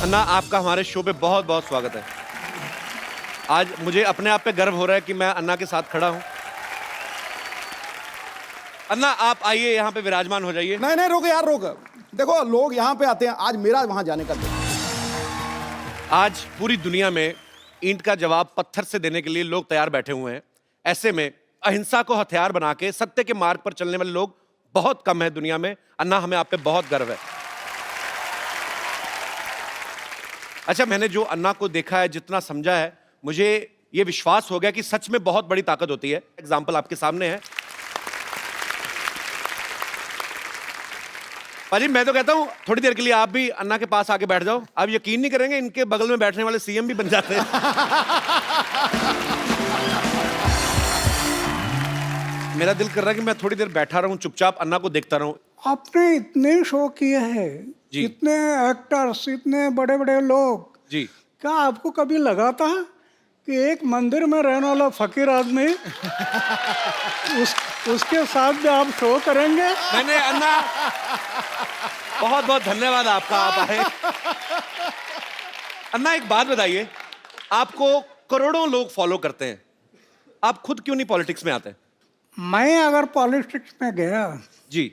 अन्ना, आपका हमारे शो पे बहुत बहुत स्वागत है। आज मुझे अपने आप पे गर्व हो रहा है कि मैं अन्ना के साथ खड़ा हूं। अन्ना, आप आइए, यहाँ पे विराजमान हो जाइए। नहीं नहीं, रोक यार, रोक। देखो, लोग यहाँ पे आते हैं, आज मेरा वहां जाने का दिन। आज पूरी दुनिया में ईंट का जवाब पत्थर से देने के लिए लोग तैयार बैठे हुए हैं। ऐसे में अहिंसा को हथियार बना के सत्य के मार्ग पर चलने वाले लोग बहुत कम है दुनिया में। अन्ना, हमें आप पे बहुत गर्व है। अच्छा, मैंने जो अन्ना को देखा है, जितना समझा है, मुझे ये विश्वास हो गया कि सच में बहुत बड़ी ताकत होती है। एग्जाम्पल आपके सामने है। पाजी, मैं तो कहता हूं थोड़ी देर के लिए आप भी अन्ना के पास आके बैठ जाओ। आप यकीन नहीं करेंगे, इनके बगल में बैठने वाले सीएम भी बन जाते हैं। मेरा दिल कर रहा है कि मैं थोड़ी देर बैठा रहूं, चुपचाप अन्ना को देखता रहूं। आपने इतने शो किए हैं, जी। इतने एक्टर्स, इतने बड़े बड़े लोग, जी। क्या आपको कभी लगा था कि एक मंदिर में रहने वाला फकीर आदमी उसके साथ भी आप शो करेंगे? मैंने अन्ना, बहुत बहुत धन्यवाद आपका, आप आए। अन्ना, एक बात बताइए, आपको करोड़ों लोग फॉलो करते हैं, आप खुद क्यों नहीं पॉलिटिक्स में आते? मैं अगर पॉलिटिक्स में गया जी।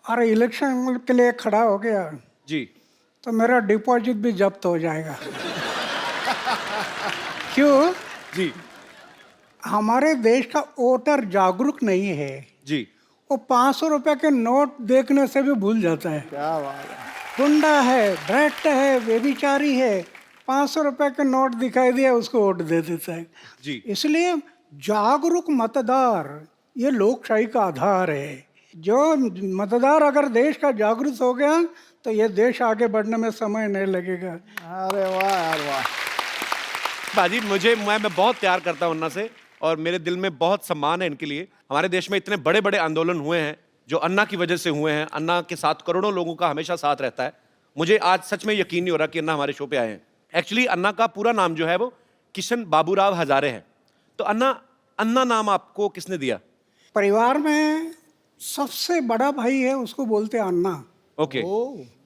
और इलेक्शन के लिए खड़ा हो गया जी। तो मेरा डिपॉजिट भी जब्त हो जाएगा। क्यों? जी। हमारे देश का वोटर जागरूक नहीं है। जी। वो 500 रुपए के नोट देखने से भी भूल जाता है। क्या बात है। गुंडा है, भ्रष्ट है, व्यभिचारी है, 500 रुपए के नोट दिखाई दिया उसको वोट दे देता है। जी। इसलिए जागरूक मतदार ये लोकशाही का आधार है। जो मतदार अगर देश का जागरूक हो गया तो ये देश आगे बढ़ने में समय नहीं लगेगा। अरे वाह यार, वाह। बाजी, मैं बहुत प्यार करता हूं अन्ना से, और मेरे दिल में बहुत सम्मान है इनके लिए। हमारे देश में इतने बड़े बड़े आंदोलन हुए हैं जो अन्ना की वजह से हुए हैं। अन्ना के साथ करोड़ों लोगों का हमेशा साथ रहता है। मुझे आज सच में यकीन नहीं हो रहा कि अन्ना हमारे शो पे आए हैं। एक्चुअली अन्ना का पूरा नाम जो है वो किशन बाबूराव हजारे है। तो अन्ना, अन्ना नाम आपको किसने दिया? परिवार में सबसे बड़ा भाई है, उसको बोलते हैं अन्ना। ओके।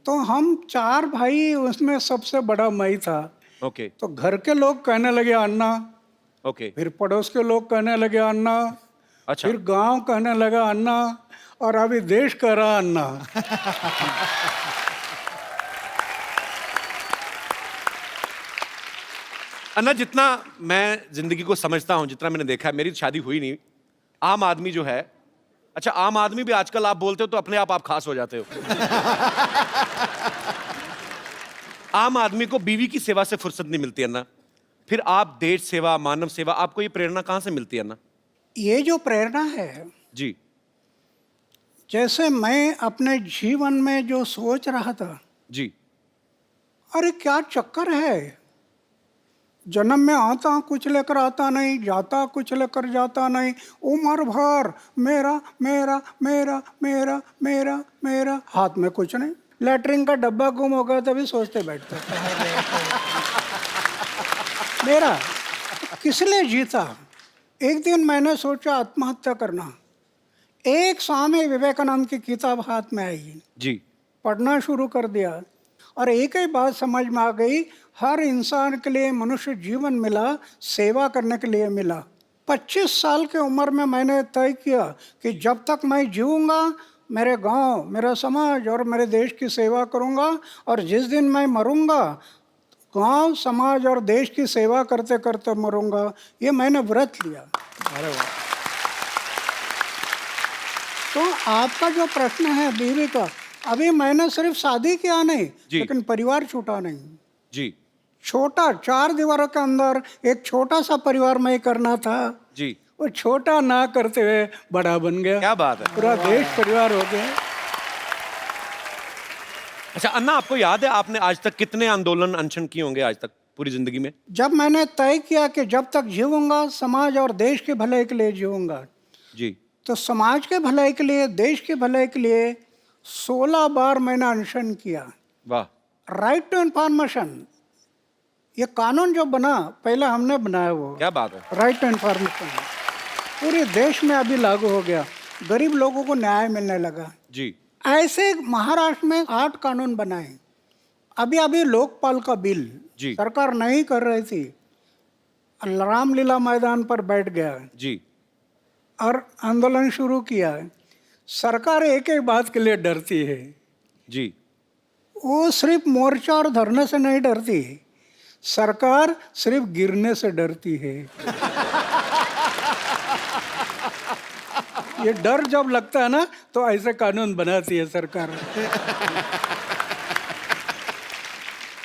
तो हम 4 भाई, उसमें सबसे बड़ा मैं था। ओके। तो घर के लोग कहने लगे अन्ना, ओके। फिर पड़ोस के लोग कहने लगे अन्ना, अच्छा। फिर गांव कहने लगा अन्ना, और अभी देश कह रहा अन्ना। अन्ना, जितना मैं जिंदगी को समझता हूं, जितना मैंने देखा है, मेरी शादी हुई नहीं, आम आदमी जो है, अच्छा आम आदमी भी आजकल आप बोलते हो तो अपने आप खास हो जाते हो। आम आदमी को बीवी की सेवा से फुर्सत नहीं मिलती अन्ना, फिर आप देश सेवा, मानव सेवा, आपको ये प्रेरणा कहां से मिलती है अन्ना? ये जो प्रेरणा है, जी। जैसे मैं अपने जीवन में जो सोच रहा था, जी। अरे क्या चक्कर है, जन्म में आता कुछ लेकर आता नहीं, जाता कुछ लेकर जाता नहीं, उम्र भर मेरा मेरा मेरा मेरा मेरा मेरा, हाथ में कुछ नहीं, लेटरिन का डब्बा गुम हो गया तभी सोचते बैठते मेरा किस लिए जीता। एक दिन मैंने सोचा आत्महत्या करना। एक स्वामी विवेकानंद की किताब हाथ में आई, जी। पढ़ना शुरू कर दिया, और एक ही बात समझ में आ गई, हर इंसान के लिए मनुष्य जीवन मिला सेवा करने के लिए मिला। 25 साल की उम्र में मैंने तय किया कि जब तक मैं जीऊँगा मेरे गांव, मेरा समाज और मेरे देश की सेवा करूंगा, और जिस दिन मैं मरूंगा गांव, समाज और देश की सेवा करते करते मरूंगा। ये मैंने व्रत लिया। अरे वाह। तो आपका जो प्रश्न है बीवी का, अभी मैंने सिर्फ शादी किया नहीं, लेकिन परिवार छूटा नहीं। जी। छोटा 4 दीवारों के अंदर एक छोटा सा परिवार में करना था, जी। वो छोटा ना करते हुए बड़ा बन गया। क्या बात है। पूरा देश परिवार हो गया। अच्छा अन्ना, आपको याद है आपने आज तक कितने आंदोलन अनशन किए होंगे आज तक पूरी जिंदगी में? जब मैंने तय किया कि जब तक जीऊंगा समाज और देश के भलाई के लिए जीऊंगा, जी। तो समाज के भलाई के लिए, देश के भलाई के लिए 16 बार मैंने अनशन किया। वाह। राइट टू इन्फॉर्मेशन, ये कानून जो बना पहले हमने बनाया, वो क्या बात है। राइट टू इन्फॉर्मेशन पूरे देश में अभी लागू हो गया, गरीब लोगों को न्याय मिलने लगा। जी। ऐसे महाराष्ट्र में 8 कानून बनाए, अभी अभी लोकपाल का बिल जी। सरकार नहीं कर रही थी, रामलीला मैदान पर बैठ गया जी और आंदोलन शुरू किया। सरकार एक ही बात के लिए डरती है, जी वो सिर्फ मोर्चा और धरने से नहीं डरती, सरकार सिर्फ गिरने से डरती है। ये डर जब लगता है ना तो ऐसे कानून बनाती है सरकार।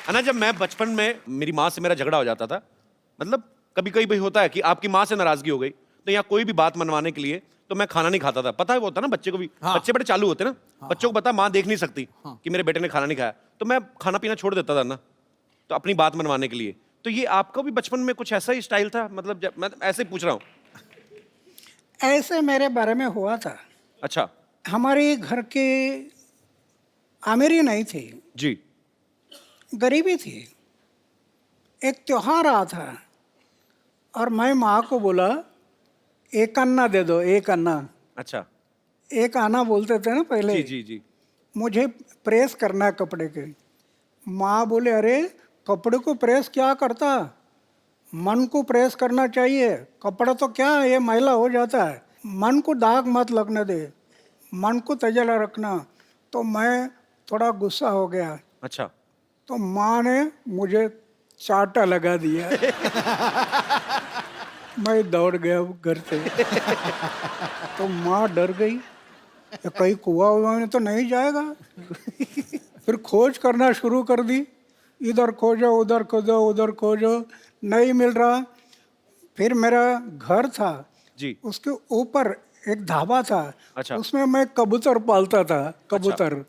अन्ना, जब मैं बचपन में मेरी माँ से मेरा झगड़ा हो जाता था, मतलब कभी कभी भाई होता है कि आपकी माँ से नाराजगी हो गई, तो यहाँ कोई भी बात मनवाने के लिए तो मैं खाना नहीं खाता था। पता है वो होता ना बच्चे को भी, बच्चे बड़े चालू होते ना, बच्चों को पता माँ देख नहीं सकती कि मेरे बेटे ने खाना नहीं खाया, तो मैं खाना पीना छोड़ देता था ना, तो अपनी बात मनवाने के लिए। तो ये आपका भी बचपन में कुछ ऐसा ही स्टाइल था? मतलब जब मैं ऐसे ही पूछ रहा हूँ। ऐसे मेरे बारे में हुआ था। अच्छा हमारे घर के अमीरी नहीं थी, जी गरीबी थी। एक त्योहार आ था और मैं माँ को बोला एक अन्ना दे दो, एक अन्ना। अच्छा एक आना बोलते थे ना पहले। जी जी जी मुझे प्रेस करना है कपड़े के। माँ बोले अरे कपड़े को प्रेस क्या करता, मन को प्रेस करना चाहिए, कपड़ा तो क्या है, ये मैला हो जाता है, मन को दाग मत लगने दे, मन को तजला रखना। तो मैं थोड़ा गुस्सा हो गया, अच्छा तो माँ ने मुझे चाटा लगा दिया। मैं दौड़ गया घर से। तो माँ डर गई, ये कहीं कुआं हुआ में तो नहीं जाएगा। फिर खोज करना शुरू कर दी, इधर खोजो उधर खोजो उधर खोजो, नहीं मिल रहा। फिर मेरा घर था, जी उसके ऊपर एक ढाबा था, अच्छा। उसमें मैं कबूतर पालता था, कबूतर।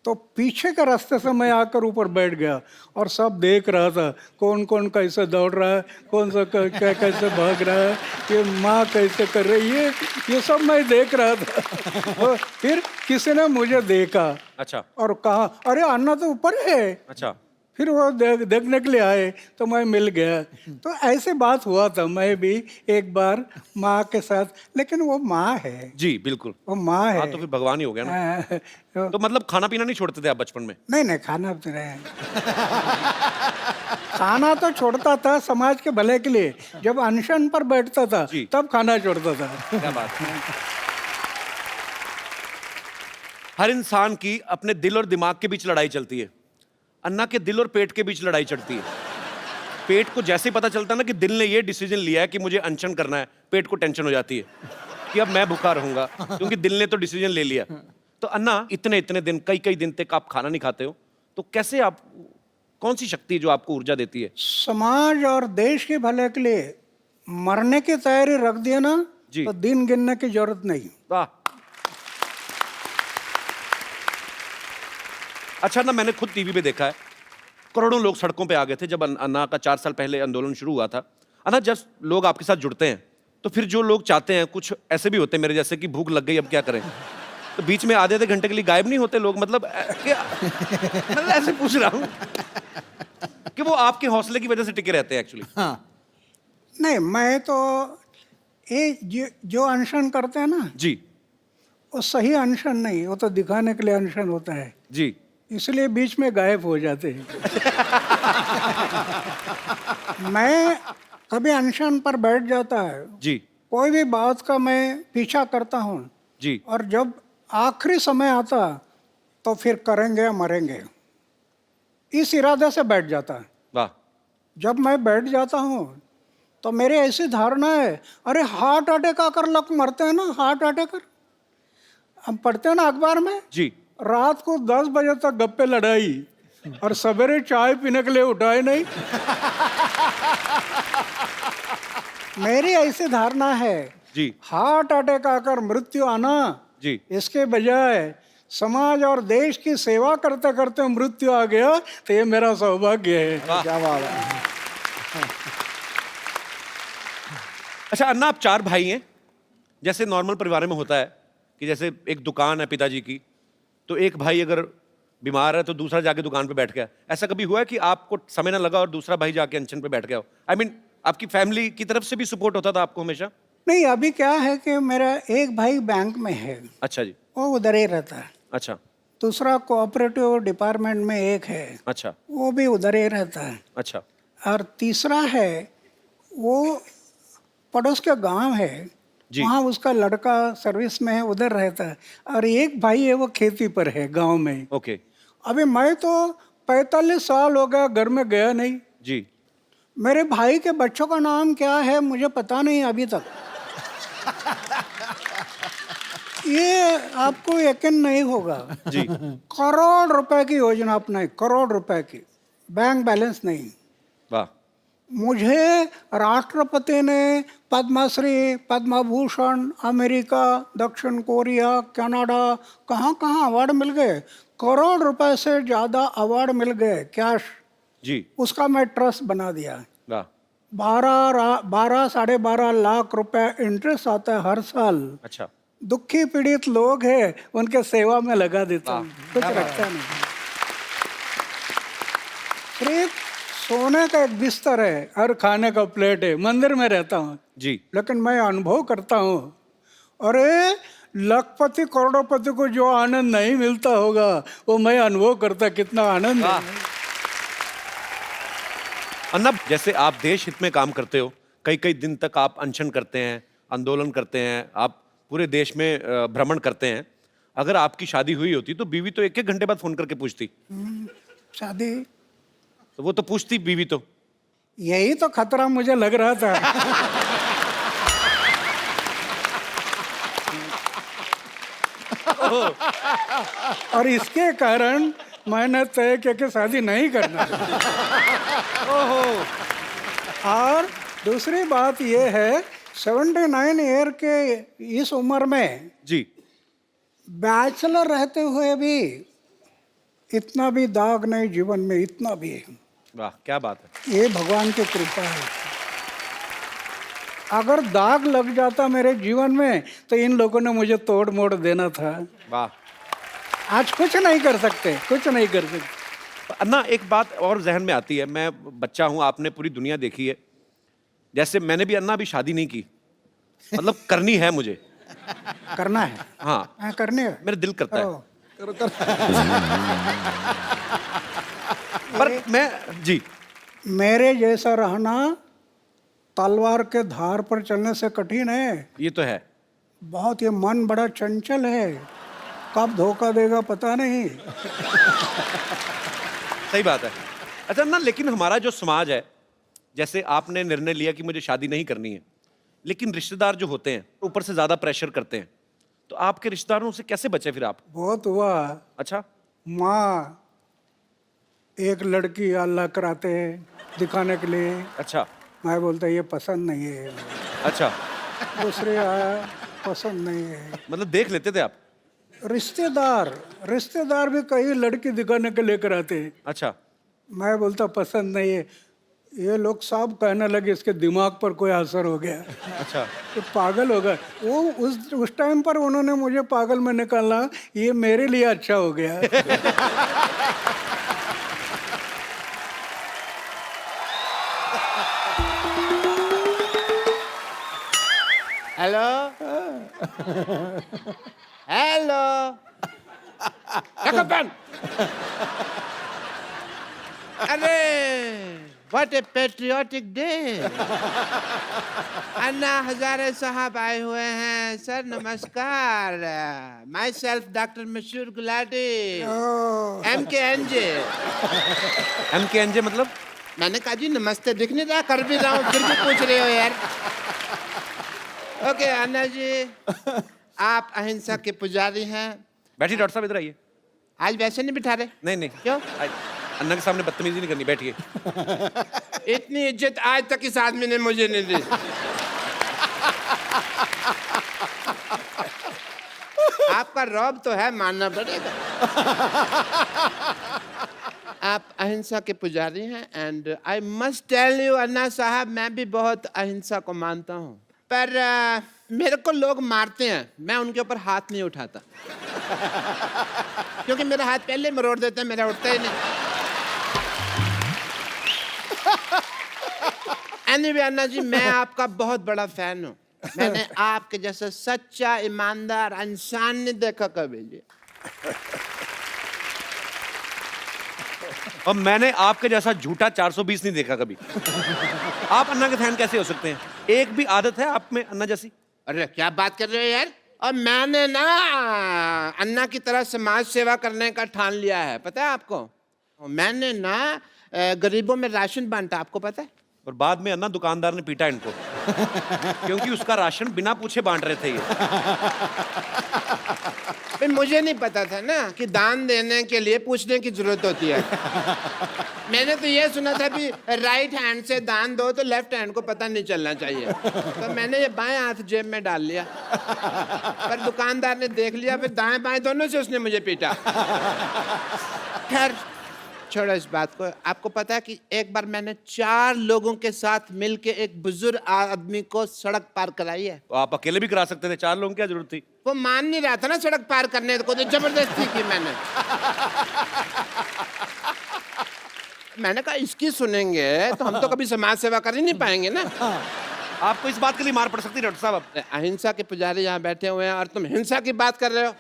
तो पीछे के रास्ते से मैं आकर ऊपर बैठ गया और सब देख रहा था, कौन कौन कैसे दौड़ रहा है, कौन सा कैसे भाग रहा है, ये माँ कैसे कर रही है, ये सब मैं देख रहा था। और फिर किसी ने मुझे देखा अच्छा और कहा अरे अन्ना तो ऊपर है। अच्छा फिर वो देखने के लिए आए तो मैं मिल गया। तो ऐसे बात हुआ था, मैं भी एक बार माँ के साथ, लेकिन वो माँ है, जी बिल्कुल। वो माँ है। हाँ तो फिर भगवान ही हो गया ना। तो तो मतलब खाना पीना नहीं छोड़ते थे आप बचपन में? नहीं नहीं, खाना तो रहे। खाना तो छोड़ता था समाज के भले के लिए, जब अनशन पर बैठता था जी। तब खाना छोड़ता था। क्या बात है। हर इंसान की अपने दिल और दिमाग के बीच लड़ाई चलती है। अन्ना के दिल और पेट के बीच लड़ाई चलती है। पेट को जैसे ही पता चलता है ना कि दिल ने ये डिसीजन लिया है कि मुझे अनशन करना है, पेट को टेंशन हो जाती है कि अब मैं भूखा रहूंगा, क्योंकि दिल ने तो डिसीजन ले लिया। तो अन्ना, इतने इतने दिन, कई कई दिन तक आप खाना नहीं खाते हो, तो कैसे आप, कौन सी शक्ति है जो आपको ऊर्जा देती है? समाज और देश के भले के लिए मरने की तैयारी रख दिया ना जी। तो दिन गिनने की जरूरत नहीं। वाह। अच्छा ना, मैंने खुद टीवी पे देखा है, करोड़ों लोग सड़कों पे आ गए थे जब अन्ना का 4 साल पहले आंदोलन शुरू हुआ था। अन्ना, जब लोग आपके साथ जुड़ते हैं तो फिर जो लोग चाहते हैं, कुछ ऐसे भी होते हैं मेरे जैसे कि भूख लग गई अब क्या करें, तो बीच में आधे घंटे के लिए गायब नहीं होते लोग, मतलब मैं ऐसे पूछ रहा हूँ कि वो आपके हौसले की वजह से टिके रहते हैं एक्चुअली। नहीं, मैं तो ये जो अनशन करते हैं ना, जी वो सही अनशन नहीं, वो तो दिखाने के लिए अनशन होता है, जी इसलिए बीच में गायब हो जाते हैं। मैं कभी अनशन पर बैठ जाता है, जी कोई भी बात का मैं पीछा करता हूँ, जी और जब आखिरी समय आता तो फिर करेंगे मरेंगे, इस इरादे से बैठ जाता है। वाह। जब मैं बैठ जाता हूँ तो मेरी ऐसी धारणा है, अरे हार्ट अटैक आकर लोग मरते हैं ना, हार्ट अटैक, हम पढ़ते हैं ना अखबार में, जी रात को 10 बजे तक गप्पे लड़ाई और सवेरे चाय पीने के लिए उठाए नहीं। मेरी ऐसी धारणा है, जी हार्ट अटैक आकर मृत्यु आना, जी इसके बजाय समाज और देश की सेवा करते करते मृत्यु आ गया तो ये मेरा सौभाग्य है। क्या बात है। अच्छा अन्ना, आप 4 भाई हैं, जैसे नॉर्मल परिवार में होता है कि जैसे एक दुकान है पिताजी की, तो एक भाई अगर बीमार है तो दूसरा जाके दुकान पे बैठ गया। ऐसा कभी हुआ है कि आपको समय ना लगा और दूसरा भाई जाके अनशन पे बैठ गया हो? I mean, आपकी फैमिली की तरफ से भी सपोर्ट होता था आपको हमेशा? नहीं, अभी क्या है कि मेरा एक भाई बैंक में है, अच्छा जी। वो उधर ही रहता है। अच्छा दूसरा कोऑपरेटिव डिपार्टमेंट में एक है, अच्छा वो भी उधर ही रहता है। अच्छा और तीसरा है वो पड़ोस के गांव है, जी। वहाँ उसका लड़का सर्विस में है, उधर रहता है। और एक भाई है वो खेती पर है गांव में। ओके अभी मैं तो 45 साल हो गया घर में गया नहीं। जी। मेरे भाई के बच्चों का नाम क्या है मुझे पता नहीं अभी तक। ये आपको यकीन नहीं होगा। जी। करोड़ रुपए की योजना अपनाई, करोड़ रुपए की, बैंक बैलेंस नहीं। वाह। मुझे राष्ट्रपति ने पद्मश्री, पद्म भूषण, अमेरिका, दक्षिण कोरिया, कनाडा, कहाँ कहाँ अवार्ड मिल गए। करोड़ रुपए से ज़्यादा अवार्ड मिल गए कैश। जी। उसका मैं ट्रस्ट बना दिया। वाह। 12-12.5 लाख रुपए इंटरेस्ट आता है हर साल। अच्छा। दुखी पीड़ित लोग हैं उनके सेवा में लगा देता हूँ, कुछ रखता नहीं। सिर्फ सोने का एक बिस्तर है और खाने का प्लेट है, मंदिर में रहता हूँ। जी। लेकिन मैं अनुभव करता हूँ, अरे लखपति करोड़पति को जो आनंद नहीं मिलता होगा वो मैं अनुभव करता, कितना आनंद है। अन्ना, जैसे आप देश हित में काम करते हो, कई कई दिन तक आप अनशन करते हैं, आंदोलन करते हैं, आप पूरे देश में भ्रमण करते हैं। अगर आपकी शादी हुई होती तो बीवी तो एक एक घंटे बाद फोन करके पूछती। शादी, तो वो तो पूछती बीवी तो। यही तो खतरा मुझे लग रहा था। और इसके कारण मैंने तय किया कि शादी नहीं करना। और दूसरी बात यह है, 79 ईयर के इस उम्र में जी। बैचलर रहते हुए भी इतना भी दाग नहीं जीवन में, इतना भी है। वाह, क्या बात है। ये भगवान की कृपा है। अगर दाग लग जाता मेरे जीवन में तो इन लोगों ने मुझे तोड़ मोड़ देना था। वाह। आज कुछ नहीं कर सकते, कुछ नहीं कर सकते। अन्ना, एक बात और जहन में आती है, मैं बच्चा हूं, आपने पूरी दुनिया देखी है। जैसे मैंने भी अन्ना अभी शादी नहीं की, मतलब करनी है मुझे। करना है? हाँ, करने है। मेरा दिल करता है। करो, करो। पर मैं जी, मेरे जैसा रहना तलवार के धार पर चलने से कठिन है। ये तो है। बहुत, ये मन बड़ा चंचल है, कब धोखा देगा पता नहीं। सही बात है। अच्छा ना, लेकिन हमारा जो समाज है, जैसे आपने निर्णय लिया कि मुझे शादी नहीं करनी है, लेकिन रिश्तेदार जो होते हैं ऊपर से ज्यादा प्रेशर करते हैं, तो आपके रिश्तेदारों से कैसे बचे फिर आप? बहुत हुआ। अच्छा। माँ एक लड़की अल्लाह कराते हैं दिखाने के लिए। अच्छा। मैं बोलता ये पसंद नहीं है। अच्छा, दूसरे आया, पसंद नहीं है। मतलब देख लेते थे आप? रिश्तेदार भी कई लड़की दिखाने के लेकर आते हैं। अच्छा। मैं बोलता पसंद नहीं है। ये लोग सब कहने लगे इसके दिमाग पर कोई असर हो गया, अच्छा। तो पागल हो गया वो। उस टाइम पर उन्होंने मुझे पागल में निकाला, ये मेरे लिए अच्छा हो गया। Hello hello, pen. अरे what a patriotic day. Anna Hazare साहब आए हुए हैं। सर नमस्कार। माई सेल्फ डॉक्टर मशहूर गुलाटी, MKNJ। MKNJ मतलब? मैंने कहा जी नमस्ते, दिख नहीं रहा, कर भी रहा हूँ, फिर भी पूछ रहे हो यार। ओके अन्ना जी, आप अहिंसा के पुजारी हैं। बैठिए डॉक्टर साहब, इधर आइए। आज वैसे नहीं बिठा रहे? नहीं नहीं, क्यों? अन्ना के सामने बदतमीजी नहीं करनी, बैठिए। इतनी इज्जत आज तक इस आदमी ने मुझे नहीं दी। आपका रौब तो है, मानना पड़ेगा। आप अहिंसा के पुजारी हैं and I must tell you Anna Sahab, मैं भी बहुत अहिंसा को मानता हूँ, पर मेरे को लोग मारते हैं, मैं उनके ऊपर हाथ नहीं उठाता। क्योंकि मेरा हाथ पहले मरोड़ देते हैं, मेरा उठता ही नहीं। एनीवे अन्ना जी, मैं आपका बहुत बड़ा फैन हूँ। मैंने आपके जैसा सच्चा ईमानदार इंसान नहीं देखा कभी जी। और मैंने आपके जैसा झूठा 420 नहीं देखा कभी। आप अन्ना के फैन कैसे हो सकते हैं? एक भी आदत है आप में अन्ना जैसी? अरे क्या बात कर रहे हो यार। और मैंने ना अन्ना की तरह समाज सेवा करने का ठान लिया है, पता है आपको। मैंने ना गरीबों में राशन बांटा, आपको पता है। और बाद में अन्ना दुकानदार ने पीटा इनको क्योंकि उसका राशन बिना पूछे बांट रहे थे ये। भाई मुझे नहीं पता था ना कि दान देने के लिए पूछने की जरूरत होती है। मैंने तो ये सुना था कि राइट हैंड से दान दो तो लेफ्ट हैंड को पता नहीं चलना चाहिए, तो मैंने ये बाएं हाथ जेब में डाल लिया। पर दुकानदार ने देख लिया, फिर दाएं बाएं दोनों से उसने मुझे पीटा। खैर छोड़ो इस बात को। आपको पता है कि एक बार मैंने 4 लोगों के साथ मिलके एक बुजुर्ग आदमी को सड़क पार कराई है। तो आप अकेले भी करा सकते थे, 4 लोगों की क्या जरूरत थी? वो मान नहीं रहा था ना सड़क पार करने को, तो जबरदस्ती की मैंने। मैंने कहा इसकी सुनेंगे तो हम तो कभी समाज सेवा कर ही नहीं पाएंगे ना। आपको इस बात के लिए मार पड़ सकती है डॉक्टर साहब। अब अहिंसा के पुजारी यहाँ बैठे हुए हैं और तुम हिंसा की बात कर रहे हो।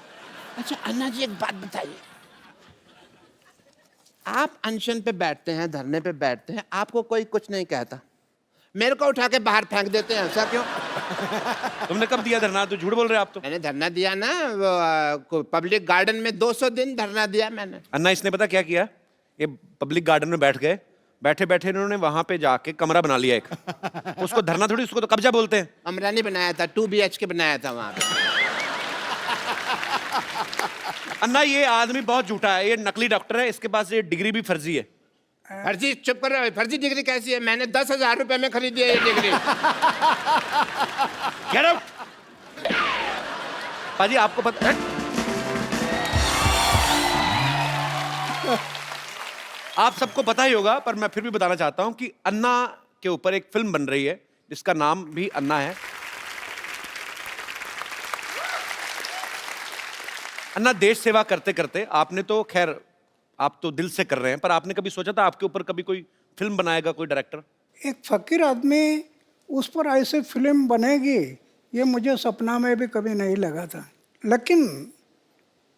अच्छा अन्ना जी एक बात बताइए, आप अनशन पे बैठते हैं, धरने पे बैठते हैं, आपको कोई कुछ नहीं कहता, मेरे को उठा के बाहर फेंक देते हैं, ऐसा क्यों? तुमने कब दिया धरना? तो झूठ बोल रहे हो आप तो। मैंने धरना दिया ना पब्लिक गार्डन में, 200 दिन धरना दिया मैंने। अन्ना इसने पता क्या किया? ये पब्लिक गार्डन में बैठ गए, बैठे बैठे इन्होंने वहां पे जाके कमरा बना लिया एक। उसको धरना थोड़ी, उसको तो कब्जा बोलते हैं। कमरा नहीं बनाया था, 2 BHK बनाया था वहां पे। अन्ना ये आदमी बहुत झूठा है, ये नकली डॉक्टर है, इसके पास ये डिग्री भी फर्जी है। फर्जी? चुप कर रहे हो, फर्जी डिग्री कैसी है? मैंने 10,000 रुपए में खरीदी है ये डिग्री। Get out! पाजी आपको पता है? आप सबको पता ही होगा, पर मैं फिर भी बताना चाहता हूं कि अन्ना के ऊपर एक फिल्म बन रही है जिसका नाम भी अन्ना है। अन्ना देश सेवा करते करते आपने तो खैर आप तो दिल से कर रहे हैं, पर आपने कभी सोचा था आपके ऊपर कभी कोई फिल्म बनाएगा कोई डायरेक्टर? एक फकीर आदमी उस पर ऐसे फिल्म बनेगी ये मुझे सपना में भी कभी नहीं लगा था। लेकिन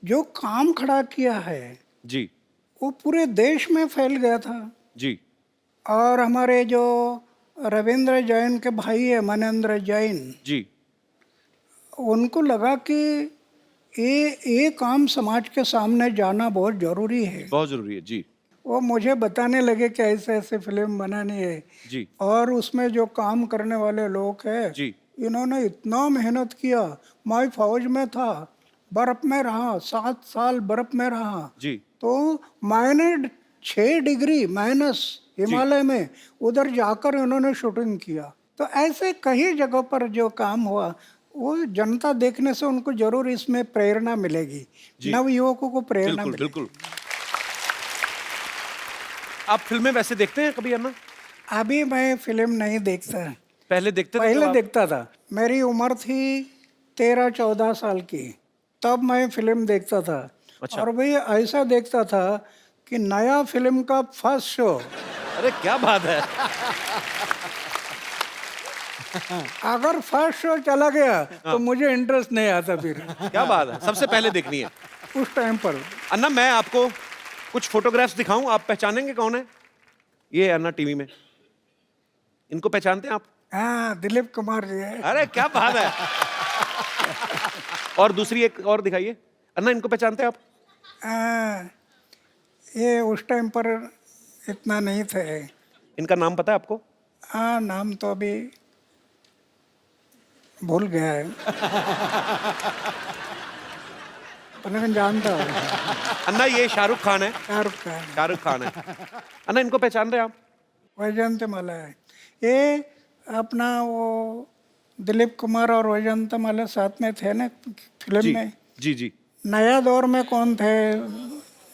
जो काम खड़ा किया है जी वो पूरे देश में फैल गया था। जी। और हमारे जो रविंद्र जैन के भाई है मनेंद्र जैन, जी उनको लगा कि ये काम समाज के सामने जाना बहुत ज़रूरी है। बहुत जरूरी है। जी वो मुझे बताने लगे कि ऐसे ऐसे फिल्म बनानी है। जी और उसमें जो काम करने वाले लोग हैं, जी इन्होंने इतना मेहनत किया। मैं फौज में था, बर्फ में रहा, 7 साल बर्फ में रहा, जी तो मैंने 6 डिग्री माइनस हिमालय में उधर जाकर इन्होंने शूटिंग किया। तो ऐसे कई जगहों पर जो काम हुआ वो जनता देखने से उनको जरूर इसमें प्रेरणा मिलेगी, नव युवकों को प्रेरणा बिल्कुल मिलेगी। बिल्कुल। आप फिल्में वैसे देखते हैं कभी अन्ना? अभी मैं फिल्म नहीं देखता, पहले देखते थे? पहले तो आप- देखता था। मेरी उम्र थी 13-14 साल की, तब मैं फिल्म देखता था। अच्छा। और भाई ऐसा देखता था कि नया फिल्म का फर्स्ट शो, अरे क्या बात है। अगर फर्स्ट शो चला गया तो मुझे इंटरेस्ट नहीं आता फिर क्या बात है, सबसे पहले देखनी है। उस टाइम पर। अन्ना मैं आपको कुछ फोटोग्राफ्स दिखाऊं, आप पहचानेंगे कौन है? ये है अन्ना टीवी में, इनको पहचानते हैं आप? हाँ, दिलीप कुमार जी है। अरे क्या बात है। और दूसरी एक और दिखाइए। अन्ना इनको पहचानते हैं आप? ये उस टाइम पर इतना नहीं थे। इनका नाम पता है आपको? हाँ, नाम तो अभी भूल गया है, पर लेकिन जानता हूँ। अन्ना ये शाहरुख खान है। शाहरुख खान, शाहरुख खान है। अन्ना इनको पहचान रहे हैं आप? वैजयंती माला है। ये अपना वो दिलीप कुमार और वैजयंती माला साथ में थे ना फिल्म जी में। जी जी। नया दौर में कौन थे?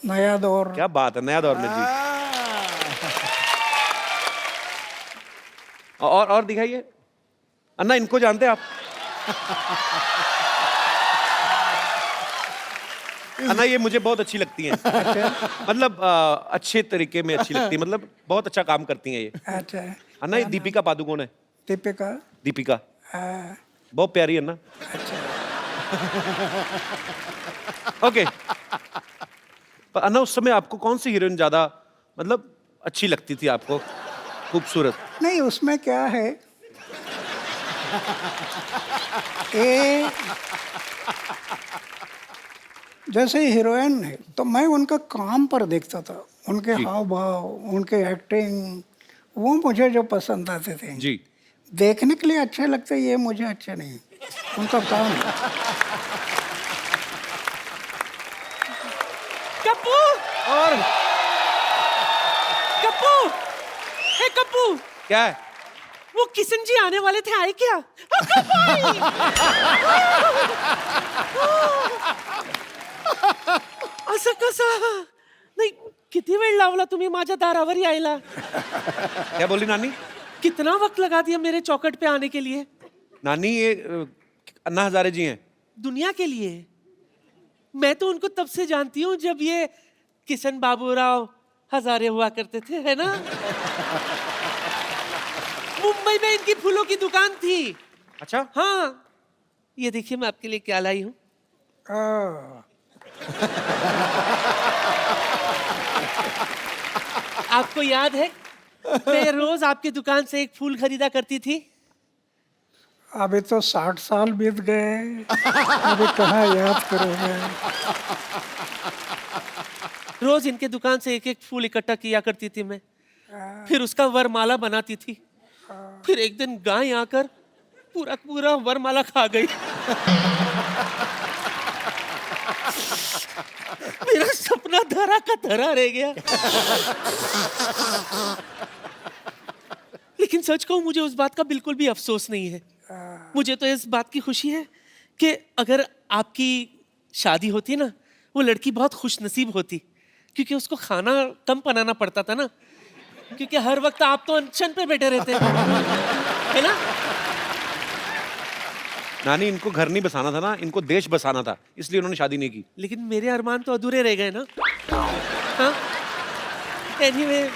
नया दौर। क्या बात है, नया दौर में। जी और दिखाइए। अन्ना इनको जानते हैं आप? अन्ना ये मुझे बहुत अच्छी लगती हैं। मतलब अच्छे तरीके में अच्छी लगती है, मतलब बहुत अच्छा काम करती हैं ये। अच्छा। अन्ना ये दीपिका पादुकोण है। दीपिका। दीपिका हाँ, बहुत प्यारी है अन्ना। ओके। पर अन्ना उस समय आपको कौन सी हीरोइन ज्यादा मतलब अच्छी लगती थी आपको, खूबसूरत। नहीं, उसमें क्या है, ये जैसे हीरोइन है तो मैं उनका काम पर देखता था, उनके हाव भाव, उनके एक्टिंग, वो मुझे जो पसंद आते थे। जी। देखने के लिए अच्छे लगते, ये मुझे अच्छे नहीं, उनका काम है। कप्पू, और कप्पू, हे कप्पू, क्या है? वो किशन जी आने वाले थे, आए क्या? कप्पू आई! असं कसं? नाही, किती वेळ लावला तुम्ही माझ्या दारावर यायला? क्या बोली नानी? कितना वक्त लगा दिया मेरे चौखट पे आने के लिए? नानी ये अन्ना हजारे जी हैं। दुनिया के लिए। मैं तो उनको तब से जानती हूँ जब ये किशन बाबूराव हजारे हुआ करते थे, है ना? मुंबई में इनकी फूलों की दुकान थी। अच्छा। हाँ, ये देखिए मैं आपके लिए क्या लाई हूँ। आपको याद है मैं रोज आपकी दुकान से एक फूल खरीदा करती थी? अभी तो 60 साल बीत गए, अभी कहाँ याद करोगे। रोज इनके दुकान से एक एक फूल इकट्ठा किया करती थी मैं, फिर उसका वरमाला बनाती थी। फिर एक दिन गाय आकर पूरा पूरा वरमाला खा गई। मेरा सपना धरा का धरा रह गया। लेकिन सच कहूं, मुझे उस बात का बिल्कुल भी अफसोस नहीं है। मुझे तो इस बात की खुशी है कि अगर आपकी शादी होती ना, वो लड़की बहुत खुशनसीब होती, क्योंकि उसको खाना कम बनाना पड़ता था ना, क्योंकि हर वक्त आप तो अनशन पे बैठे रहते है ना। नानी, इनको घर नहीं बसाना था ना, इनको देश बसाना था, इसलिए उन्होंने शादी नहीं की। लेकिन मेरे अरमान तो अधूरे रह गए ना। हाँ? Anyway,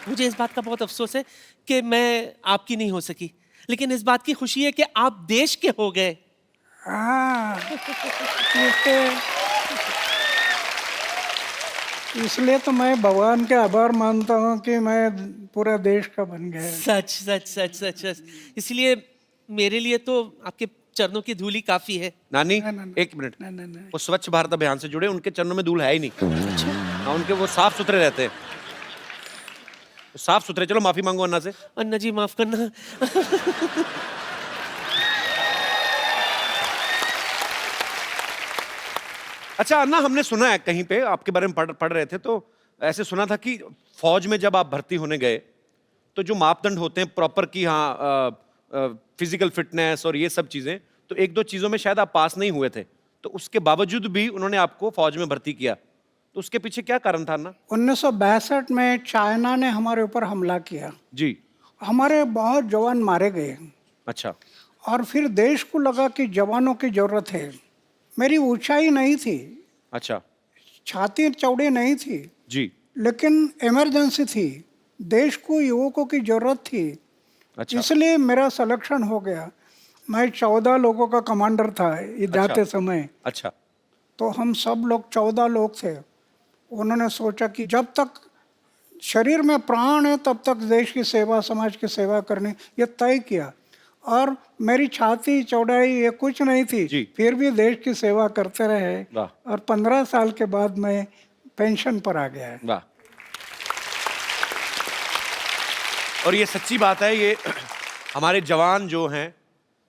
मुझे इस बात का बहुत अफसोस है कि मैं आपकी नहीं हो सकी, लेकिन इस बात की खुशी है कि आप देश के हो गए। इसलिए तो मैं भगवान के आभार मानता हूँ कि मैं पूरा देश का बन गया। सच सच सच सच सच। इसलिए मेरे लिए तो आपके चरणों की धूली काफी है। नानी, ना। एक मिनट। नहीं। वो स्वच्छ भारत अभियान से जुड़े, उनके चरणों में धूल है ही नहीं। हाँ, उनके वो साफ सुथरे रहते हैं, साफ सुथरे। चलो माफी मांगो अन्ना से। अन्ना जी माफ करना। अच्छा अन्ना, हमने सुना है कहीं पे, आपके बारे में पढ़ रहे थे तो ऐसे सुना था कि फौज में जब आप भर्ती होने गए तो जो मापदंड होते हैं प्रॉपर की, हाँ, फिजिकल फिटनेस और ये सब चीजें, तो एक दो चीजों में शायद आप पास नहीं हुए थे, तो उसके बावजूद भी उन्होंने आपको फौज में भर्ती किया, तो उसके पीछे क्या कारण था अन्ना? 1962 में चाइना ने हमारे ऊपर हमला किया, जी। हमारे बहुत जवान मारे गए, अच्छा। और फिर देश को लगा कि जवानों की जरूरत है। मेरी ऊंचाई नहीं थी, अच्छा। छाती चौड़ी नहीं थी, जी। लेकिन इमरजेंसी थी, देश को युवकों की जरूरत थी। अच्छा। इसलिए मेरा सिलेक्शन हो गया। मैं 14 लोगों का कमांडर था जाते समय। अच्छा। तो हम सब लोग 14 लोग थे। उन्होंने सोचा कि जब तक शरीर में प्राण है तब तक देश की सेवा, समाज की सेवा करनी, ये तय किया। और मेरी छाती चौड़ाई ये कुछ नहीं थी, जी। फिर भी देश की सेवा करते रहे, वाह। और 15 साल के बाद मैं पेंशन पर आ गया है। वाह। और ये सच्ची बात है, ये हमारे जवान जो हैं,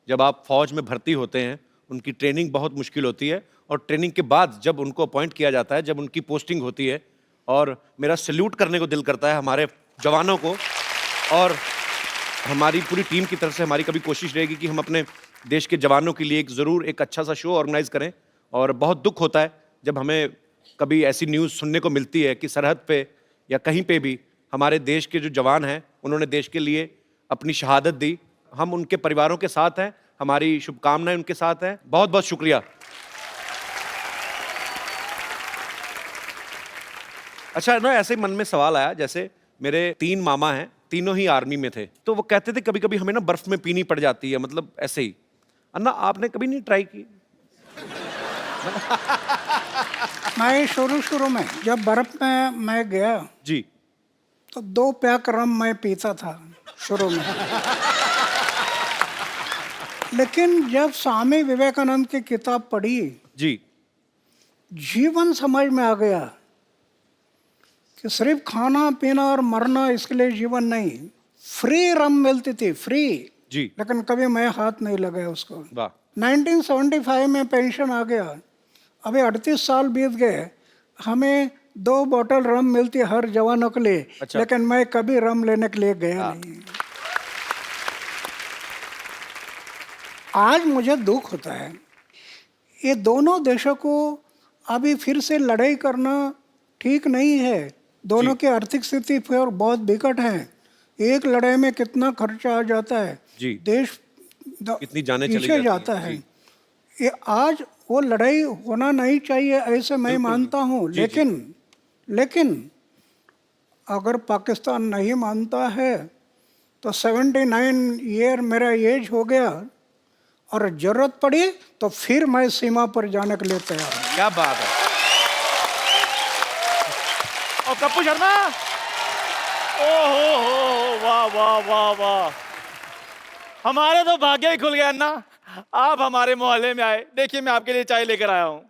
जब आप फौज में भर्ती होते हैं, उनकी ट्रेनिंग बहुत मुश्किल होती है, और ट्रेनिंग के बाद जब उनको अपॉइंट किया जाता है, जब उनकी पोस्टिंग होती है, और मेरा सैल्यूट करने को दिल करता है हमारे जवानों को। और हमारी पूरी टीम की तरफ से हमारी कभी कोशिश रहेगी कि हम अपने देश के जवानों के लिए एक ज़रूर एक अच्छा सा शो ऑर्गेनाइज करें। और बहुत दुख होता है जब हमें कभी ऐसी न्यूज़ सुनने को मिलती है कि सरहद पे या कहीं पे भी हमारे देश के जो जवान हैं, उन्होंने देश के लिए अपनी शहादत दी। हम उनके परिवारों के साथ हैं, हमारी शुभकामनाएं उनके साथ हैं। बहुत बहुत शुक्रिया। अच्छा ना, ऐसे ही मन में सवाल आया, जैसे मेरे 3 मामा हैं, तीनों ही आर्मी में थे, तो वो कहते थे कभी कभी हमें ना बर्फ में पीनी पड़ जाती है, मतलब ऐसे ही। अन्ना, आपने कभी नहीं ट्राई की? मैं शुरू में जब बर्फ में मैं गया, जी। तो 2 पैक रम मैं पीता था शुरू में। लेकिन जब स्वामी विवेकानंद की किताब पढ़ी, जी जीवन समझ में आ गया कि सिर्फ खाना पीना और मरना इसके लिए जीवन नहीं। फ्री रम मिलती थी, फ्री, जी लेकिन कभी मैं हाथ नहीं लगाया उसको। वाह 1975 में पेंशन आ गया, अभी 38 साल बीत गए, हमें 2 बोतल रम मिलती हर जवानों के लिए। अच्छा। लेकिन मैं कभी रम लेने के लिए गया नहीं। आज मुझे दुख होता है, ये दोनों देशों को अभी फिर से लड़ाई करना ठीक नहीं है। दोनों की आर्थिक स्थिति फिर बहुत विकट है। एक लड़ाई में कितना खर्चा आ जाता है, जी। देश कितनी जानें चली पीछे जाती जाता हैं, है। जी। ये आज वो लड़ाई होना नहीं चाहिए, ऐसे मैं मानता हूँ। जी, लेकिन अगर पाकिस्तान नहीं मानता है तो 79 ईयर मेरा एज हो गया, और जरूरत पड़ी तो फिर मैं सीमा पर जाने के लिए तैयार हूँ। क्या बात है। और कप्पू शर्मा, ओ हो, वाह वाह वाह वाह, हमारे तो भाग्य ही खुल गया अन्ना, आप हमारे मोहल्ले में आए। देखिए मैं आपके लिए चाय लेकर आया हूँ।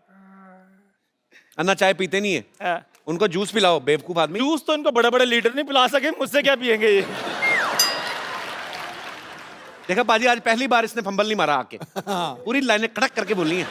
अन्ना चाय पीते नहीं है, उनको जूस पिलाओ, बेवकूफ आदमी। जूस तो इनको बड़े बड़े लीडर नहीं पिला सके, मुझसे क्या पियेंगे ये। देखा बाजी, आज पहली बार इसने फंबल नहीं मारा आके। पूरी लाइनें कड़क करके बोली हैं।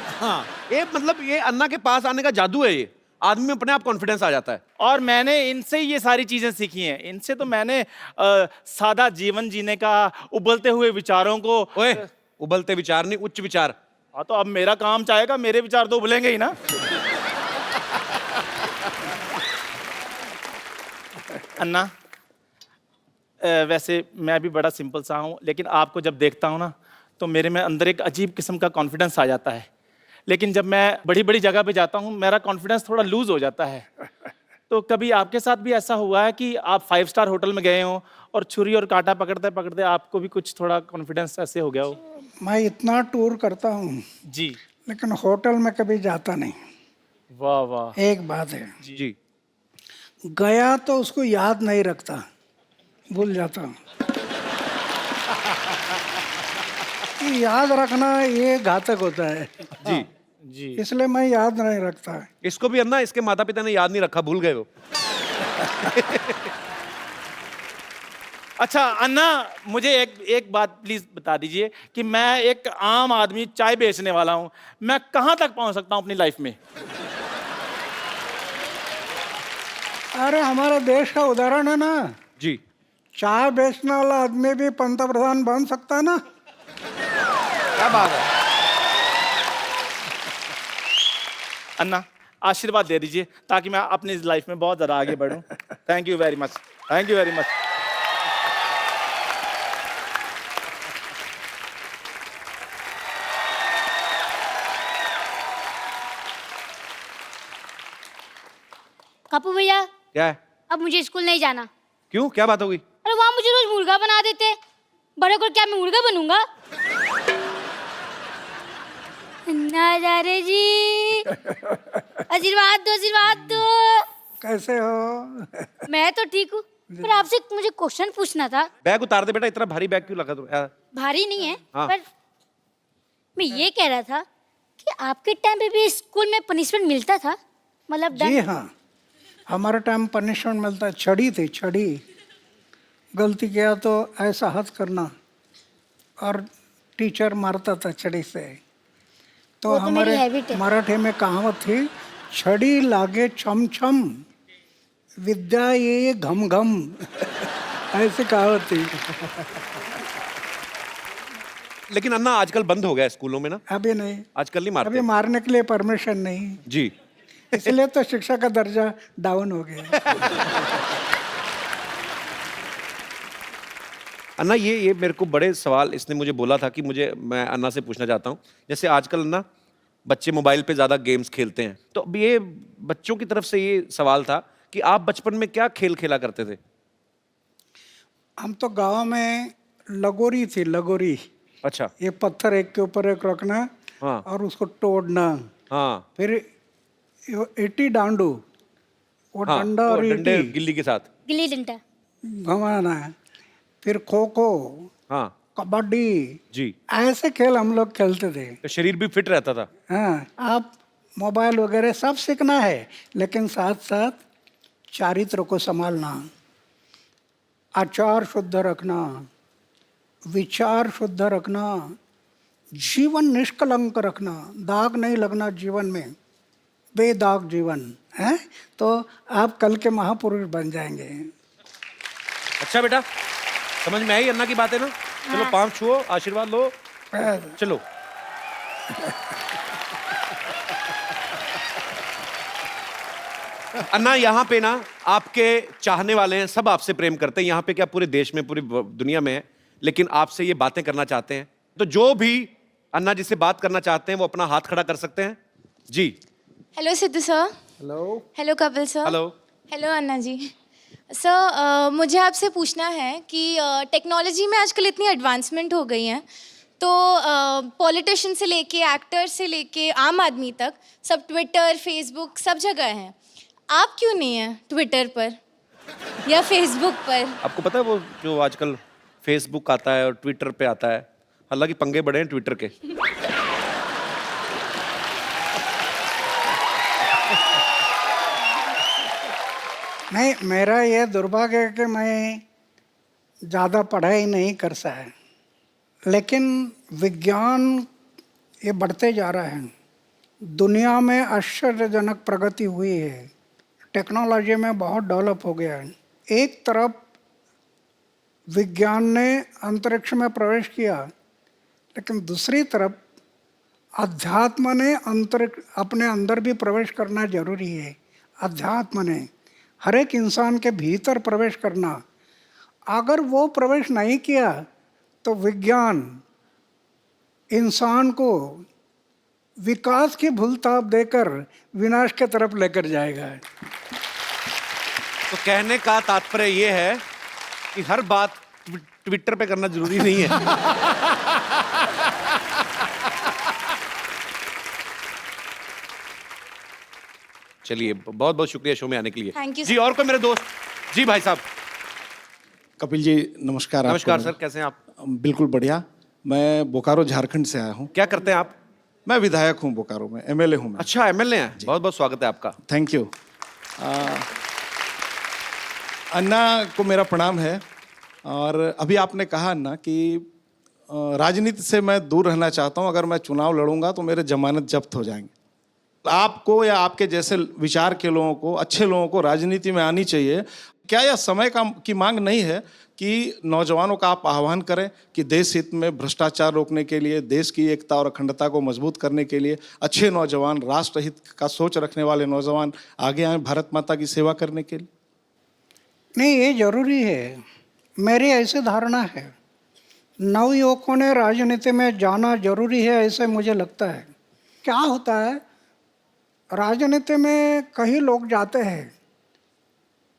ये मतलब ये अन्ना के पास आने का जादू है। ये आदमी में अपने आप कॉन्फिडेंस आ जाता है। और मैंने इनसे ही ये सारी चीजें सीखी हैं। इनसे तो मैंने सादा जीवन जीने का, उबलते हुए विचारों को। ओए, उबलते विचार नहीं, उच्च विचार। हाँ तो अब मेरा काम चाहेगा, मेरे विचार तो उबलेंगे ही ना। अन्ना, वैसे मैं भी बड़ा सिंपल सा हूँ, लेकिन आपको जब देखता हूँ ना तो मेरे में अंदर एक अजीब किस्म का कॉन्फिडेंस आ जाता है। लेकिन जब मैं बड़ी बड़ी जगह पे जाता हूँ मेरा कॉन्फिडेंस थोड़ा लूज हो जाता है। तो कभी आपके साथ भी ऐसा हुआ है कि आप 5 स्टार होटल में गए हो और छुरी और कांटा पकड़ते पकड़ते आपको भी कुछ थोड़ा कॉन्फिडेंस ऐसे हो गया हो? मैं इतना टूर करता हूँ जी। लेकिन होटल में कभी जाता नहीं। वाह वाह। एक बात है, जी गया तो उसको याद नहीं रखता, भूल जाता हूँ। ये याद रखना ये घातक होता है, जी जी। इसलिए मैं याद नहीं रखता। इसको भी अन्ना, इसके माता पिता ने याद नहीं रखा, भूल गए वो। अच्छा अन्ना, मुझे एक बात प्लीज बता दीजिए कि मैं एक आम आदमी चाय बेचने वाला हूँ, मैं कहाँ तक पहुँच सकता हूँ अपनी लाइफ में? अरे हमारे देश का उदाहरण है ना, जी चाय बेचने वाला आदमी भी पंतप्रधान बन सकता है ना। क्या बात है। अन्ना आशीर्वाद दे दीजिए ताकि मैं अपनी लाइफ में बहुत ज़्यादा आगे बढ़ूं। Thank you very much, thank you very much. Kapoor भैया, क्या है? अब मुझे स्कूल नहीं जाना। क्यों, क्या बात हो गई? अरे वहाँ मुझे रोज मुर्गा बना देते, बड़े को क्या मैं मुर्गा बनूंगा? नजारे जी, आशीर्वाद दो, आशीर्वाद दो। कैसे हो? मैं तो ठीक हूँ, पर आपसे मुझे क्वेश्चन पूछना था। बैग उतार दे बेटा, इतना भारी बैग क्यों लगा तुम? भारी नहीं है, हाँ। पर मैं ये कह रहा था कि आपके टाइम पे भी स्कूल में पनिशमेंट मिलता था, मतलब जी हाँ, हमारे टाइम पनिशमेंट मिलता है। छड़ी थी, छड़ी। गलती किया तो ऐसा हाथ करना और टीचर मारता था छड़ी से। तो वो तो मेरी हमारे हैबिट है। मराठी में कहावत थी, छड़ी लागे छम छम, विद्या ये घम घम। ऐसी कहावत थी। लेकिन अन्ना आजकल बंद हो गया है स्कूलों में ना, अभी नहीं, आजकल नहीं मारते। अभी मारने के लिए परमिशन नहीं, जी इसलिए तो शिक्षा का दर्जा डाउन हो गया। अन्ना, ये मेरे को बड़े सवाल इसने मुझे बोला था कि मैं अन्ना से पूछना चाहता हूँ। जैसे आजकल ना बच्चे मोबाइल पे ज़्यादा गेम्स खेलते हैं, तो अब ये बच्चों की तरफ से ये सवाल था कि आप बचपन में क्या खेल खेला करते थे? हम तो गांव में लगोरी थी, लगोरी। अच्छा। ये पत्थर एक के ऊपर एक रखना, हाँ और उसको तोड़ना। हाँ फिर ईटी डांडू, वो हाँ, डंडा वो और डंडे ईटी, गिल्ली के साथ। गिल्ली डंडा। घुमाना, फिर खो खो, हाँ कबड्डी, जी, ऐसे खेल हम लोग खेलते थे। तो शरीर भी फिट रहता था। हाँ, आप मोबाइल वगैरह सब सीखना है, लेकिन साथ साथ चारित्र को संभालना, आचार शुद्ध रखना, विचार शुद्ध रखना, जीवन निष्कलंक रखना, दाग नहीं लगना जीवन में, बेदाग जीवन है, तो आप कल के महापुरुष बन जाएंगे। अच्छा बेटा, समझ में आई अन्ना की बातें ना? चलो पाँव छुओ, आशीर्वाद लो, चलो। अन्ना, यहाँ पे ना आपके चाहने वाले हैं, सब आपसे प्रेम करते हैं। यहाँ पे क्या पूरे देश में, पूरी दुनिया में है, लेकिन आपसे ये बातें करना चाहते हैं। तो जो भी अन्ना जी से बात करना चाहते हैं वो अपना हाथ खड़ा कर सकते हैं जी। Hello Sidhu sir. Hello. Hello Kapil sir. Hello. Hello Anna ji. Sir मुझे आपसे पूछना है कि टेक्नोलॉजी में आजकल इतनी एडवांसमेंट हो गई है, तो पॉलिटिशियन से लेके एक्टर से लेके आम आदमी तक सब ट्विटर फेसबुक सब जगह हैं। आप क्यों नहीं हैं ट्विटर पर या फेसबुक पर? आपको पता है वो जो आजकल फेसबुक आता है और ट्विटर पे आता है, हालांकि पंगे बड़े हैं ट्विटर के। नहीं, मेरा ये दुर्भाग्य है कि मैं ज़्यादा पढ़ाई नहीं कर सका, लेकिन विज्ञान ये बढ़ते जा रहा है, दुनिया में आश्चर्यजनक प्रगति हुई है, टेक्नोलॉजी में बहुत डेवलप हो गया है। एक तरफ विज्ञान ने अंतरिक्ष में प्रवेश किया, लेकिन दूसरी तरफ अध्यात्म ने अंतरिक्ष अपने अंदर भी प्रवेश करना जरूरी है। अध्यात्म ने हर एक इंसान के भीतर प्रवेश करना, अगर वो प्रवेश नहीं किया तो विज्ञान इंसान को विकास की भूलताप देकर विनाश की तरफ लेकर जाएगा। तो कहने का तात्पर्य ये है कि हर बात ट्विटर पे करना जरूरी नहीं है। चलिए, बहुत बहुत शुक्रिया शो में आने के लिए। Thank you, ji, sir. और कोई मेरे दोस्त? जी भाई साहब। कपिल जी नमस्कार। नमस्कार आपको सर, कैसे हैं आप? बिल्कुल बढ़िया। मैं बोकारो झारखंड से आया हूँ। क्या करते हैं आप? मैं विधायक हूँ बोकारो में, एमएलए हूँ मैं। अच्छा, एमएलए हैं। बहुत बहुत स्वागत है आपका। Thank you. अन्ना को मेरा प्रणाम है। और अभी आपने कहा अन्ना कि राजनीति से मैं दूर रहना चाहता हूँ, अगर मैं चुनाव लड़ूंगा तो मेरे जमानत जब्त हो जाएंगे। आपको या आपके जैसे विचार के लोगों को, अच्छे लोगों को राजनीति में आनी चाहिए। क्या यह समय की मांग नहीं है कि नौजवानों का आप आह्वान करें कि देश हित में भ्रष्टाचार रोकने के लिए, देश की एकता और अखंडता को मजबूत करने के लिए अच्छे नौजवान, राष्ट्रहित का सोच रखने वाले नौजवान आगे आए भारत माता की सेवा करने के लिए? नहीं, ये जरूरी है, मेरी ऐसी धारणा है। नवयुवकों ने राजनीति में जाना जरूरी है, ऐसे मुझे लगता है। क्या होता है, राजनीति में कई लोग जाते हैं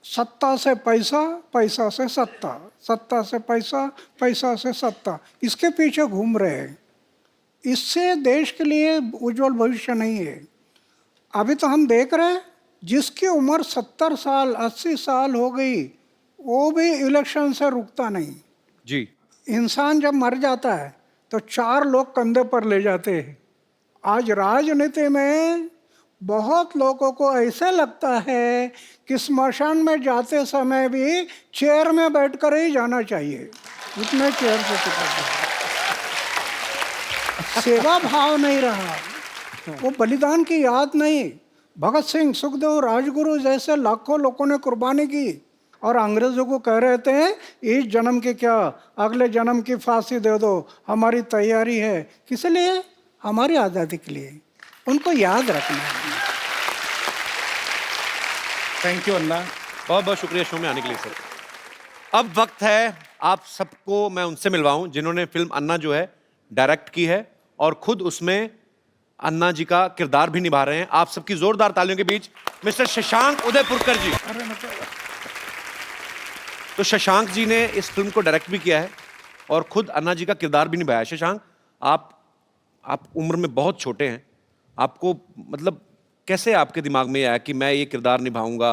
सत्ता से पैसा, पैसा से सत्ता, सत्ता से पैसा, पैसा से सत्ता, इसके पीछे घूम रहे हैं। इससे देश के लिए उज्जवल भविष्य नहीं है। अभी तो हम देख रहे हैं जिसकी उम्र 70 साल 80 साल हो गई वो भी इलेक्शन से रुकता नहीं। जी। इंसान जब मर जाता है तो 4 लोग कंधे पर ले जाते हैं। आज राजनीति में बहुत लोगों को ऐसे लगता है कि स्मशान में जाते समय भी चेयर में बैठकर ही जाना चाहिए, इतने चेयर से चिपक। सेवा भाव नहीं रहा, वो बलिदान की याद नहीं। भगत सिंह, सुखदेव, राजगुरु जैसे लाखों लोगों ने कुर्बानी की और अंग्रेजों को कह रहे थे इस जन्म के क्या, अगले जन्म की फांसी दे दो, हमारी तैयारी है। किस लिए? हमारी आज़ादी के लिए। उनको याद रखना है। थैंक यू अन्ना। बहुत बहुत शुक्रिया शो में आने के लिए सर। अब वक्त है आप सबको मैं उनसे मिलवाऊं जिन्होंने फिल्म अन्ना जो है डायरेक्ट की है और खुद उसमें अन्ना जी का किरदार भी निभा रहे हैं। आप सबकी जोरदार तालियों के बीच मिस्टर शशांक उदयपुरकर जी। तो शशांक जी ने इस फिल्म को डायरेक्ट भी किया है और खुद अन्ना जी का किरदार भी निभाया है। शशांक, आप उम्र में बहुत छोटे हैं, आपको मतलब कैसे आपके दिमाग में आया कि मैं ये किरदार निभाऊंगा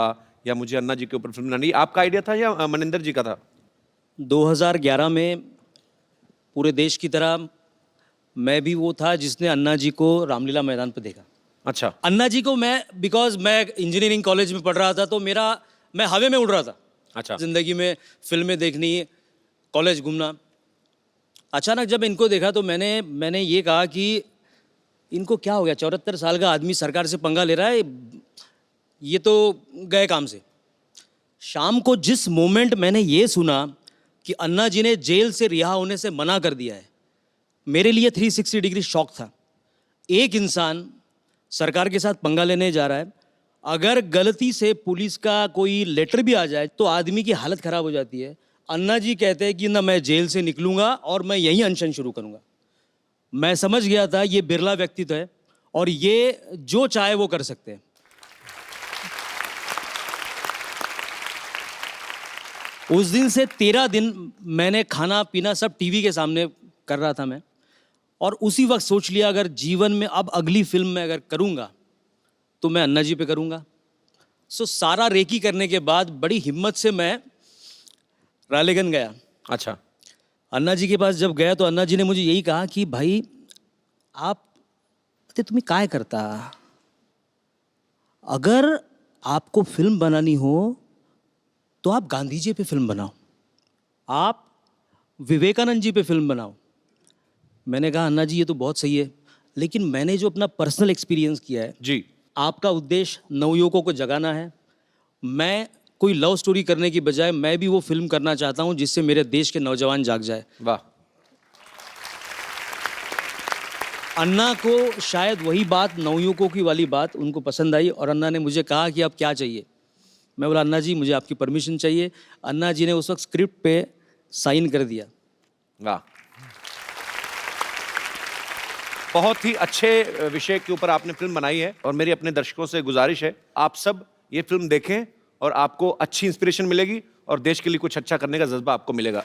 या मुझे अन्ना जी के ऊपर फिल्म बनानी, आपका आइडिया था या मनिंदर जी का था? 2011 में पूरे देश की तरह मैं भी वो था जिसने अन्ना जी को रामलीला मैदान पर देखा। अच्छा। अन्ना जी को मैं बिकॉज मैं इंजीनियरिंग कॉलेज में पढ़ रहा था, तो मैं हवा में उड़ रहा था। अच्छा। जिंदगी में फिल्में देखनी, कॉलेज घूमना। अचानक जब इनको देखा तो मैंने ये कहा कि इनको क्या हो गया, 74 साल का आदमी सरकार से पंगा ले रहा है, ये तो गए काम से। शाम को जिस मोमेंट मैंने ये सुना कि अन्ना जी ने जेल से रिहा होने से मना कर दिया है, मेरे लिए 360 डिग्री शॉक था। एक इंसान सरकार के साथ पंगा लेने जा रहा है, अगर गलती से पुलिस का कोई लेटर भी आ जाए तो आदमी की हालत खराब हो जाती है। अन्ना जी कहते हैं कि ना मैं जेल से निकलूंगा और मैं यहीं अनशन शुरू करूंगा। मैं समझ गया था ये बिरला व्यक्तित्व है और ये जो चाहे वो कर सकते हैं। उस दिन से 13 दिन मैंने खाना पीना सब टीवी के सामने कर रहा था मैं, और उसी वक्त सोच लिया अगर जीवन में अब अगली फिल्म में अगर करूंगा तो मैं अन्ना जी पे करूंगा। सो सारा रेकी करने के बाद बड़ी हिम्मत से मैं रालेगन गया। अच्छा। अन्ना जी के पास जब गया तो अन्ना जी ने मुझे यही कहा कि भाई आप तुम्हें काय करता, अगर आपको फिल्म बनानी हो तो आप गांधी जी पे फिल्म बनाओ, आप विवेकानंद जी पे फिल्म बनाओ। मैंने कहा अन्ना जी ये तो बहुत सही है, लेकिन मैंने जो अपना पर्सनल एक्सपीरियंस किया है जी, आपका उद्देश्य नवयुवकों को जगाना है। मैं कोई लव स्टोरी करने की बजाय मैं भी वो फिल्म करना चाहता हूं जिससे मेरे देश के नौजवान जाग जाए। वाह। अन्ना को शायद वही बात, नवयुवकों की वाली बात उनको पसंद आई और अन्ना ने मुझे कहा कि अब क्या चाहिए। मैं बोला अन्ना जी मुझे आपकी परमिशन चाहिए। अन्ना जी ने उस वक्त स्क्रिप्ट पे साइन कर दिया। वाह, बहुत ही अच्छे विषय के ऊपर आपने फिल्म बनाई है और मेरी अपने दर्शकों से गुजारिश है आप सब ये फिल्म देखें और आपको अच्छी इंस्पिरेशन मिलेगी और देश के लिए कुछ अच्छा करने का जज्बा आपको मिलेगा।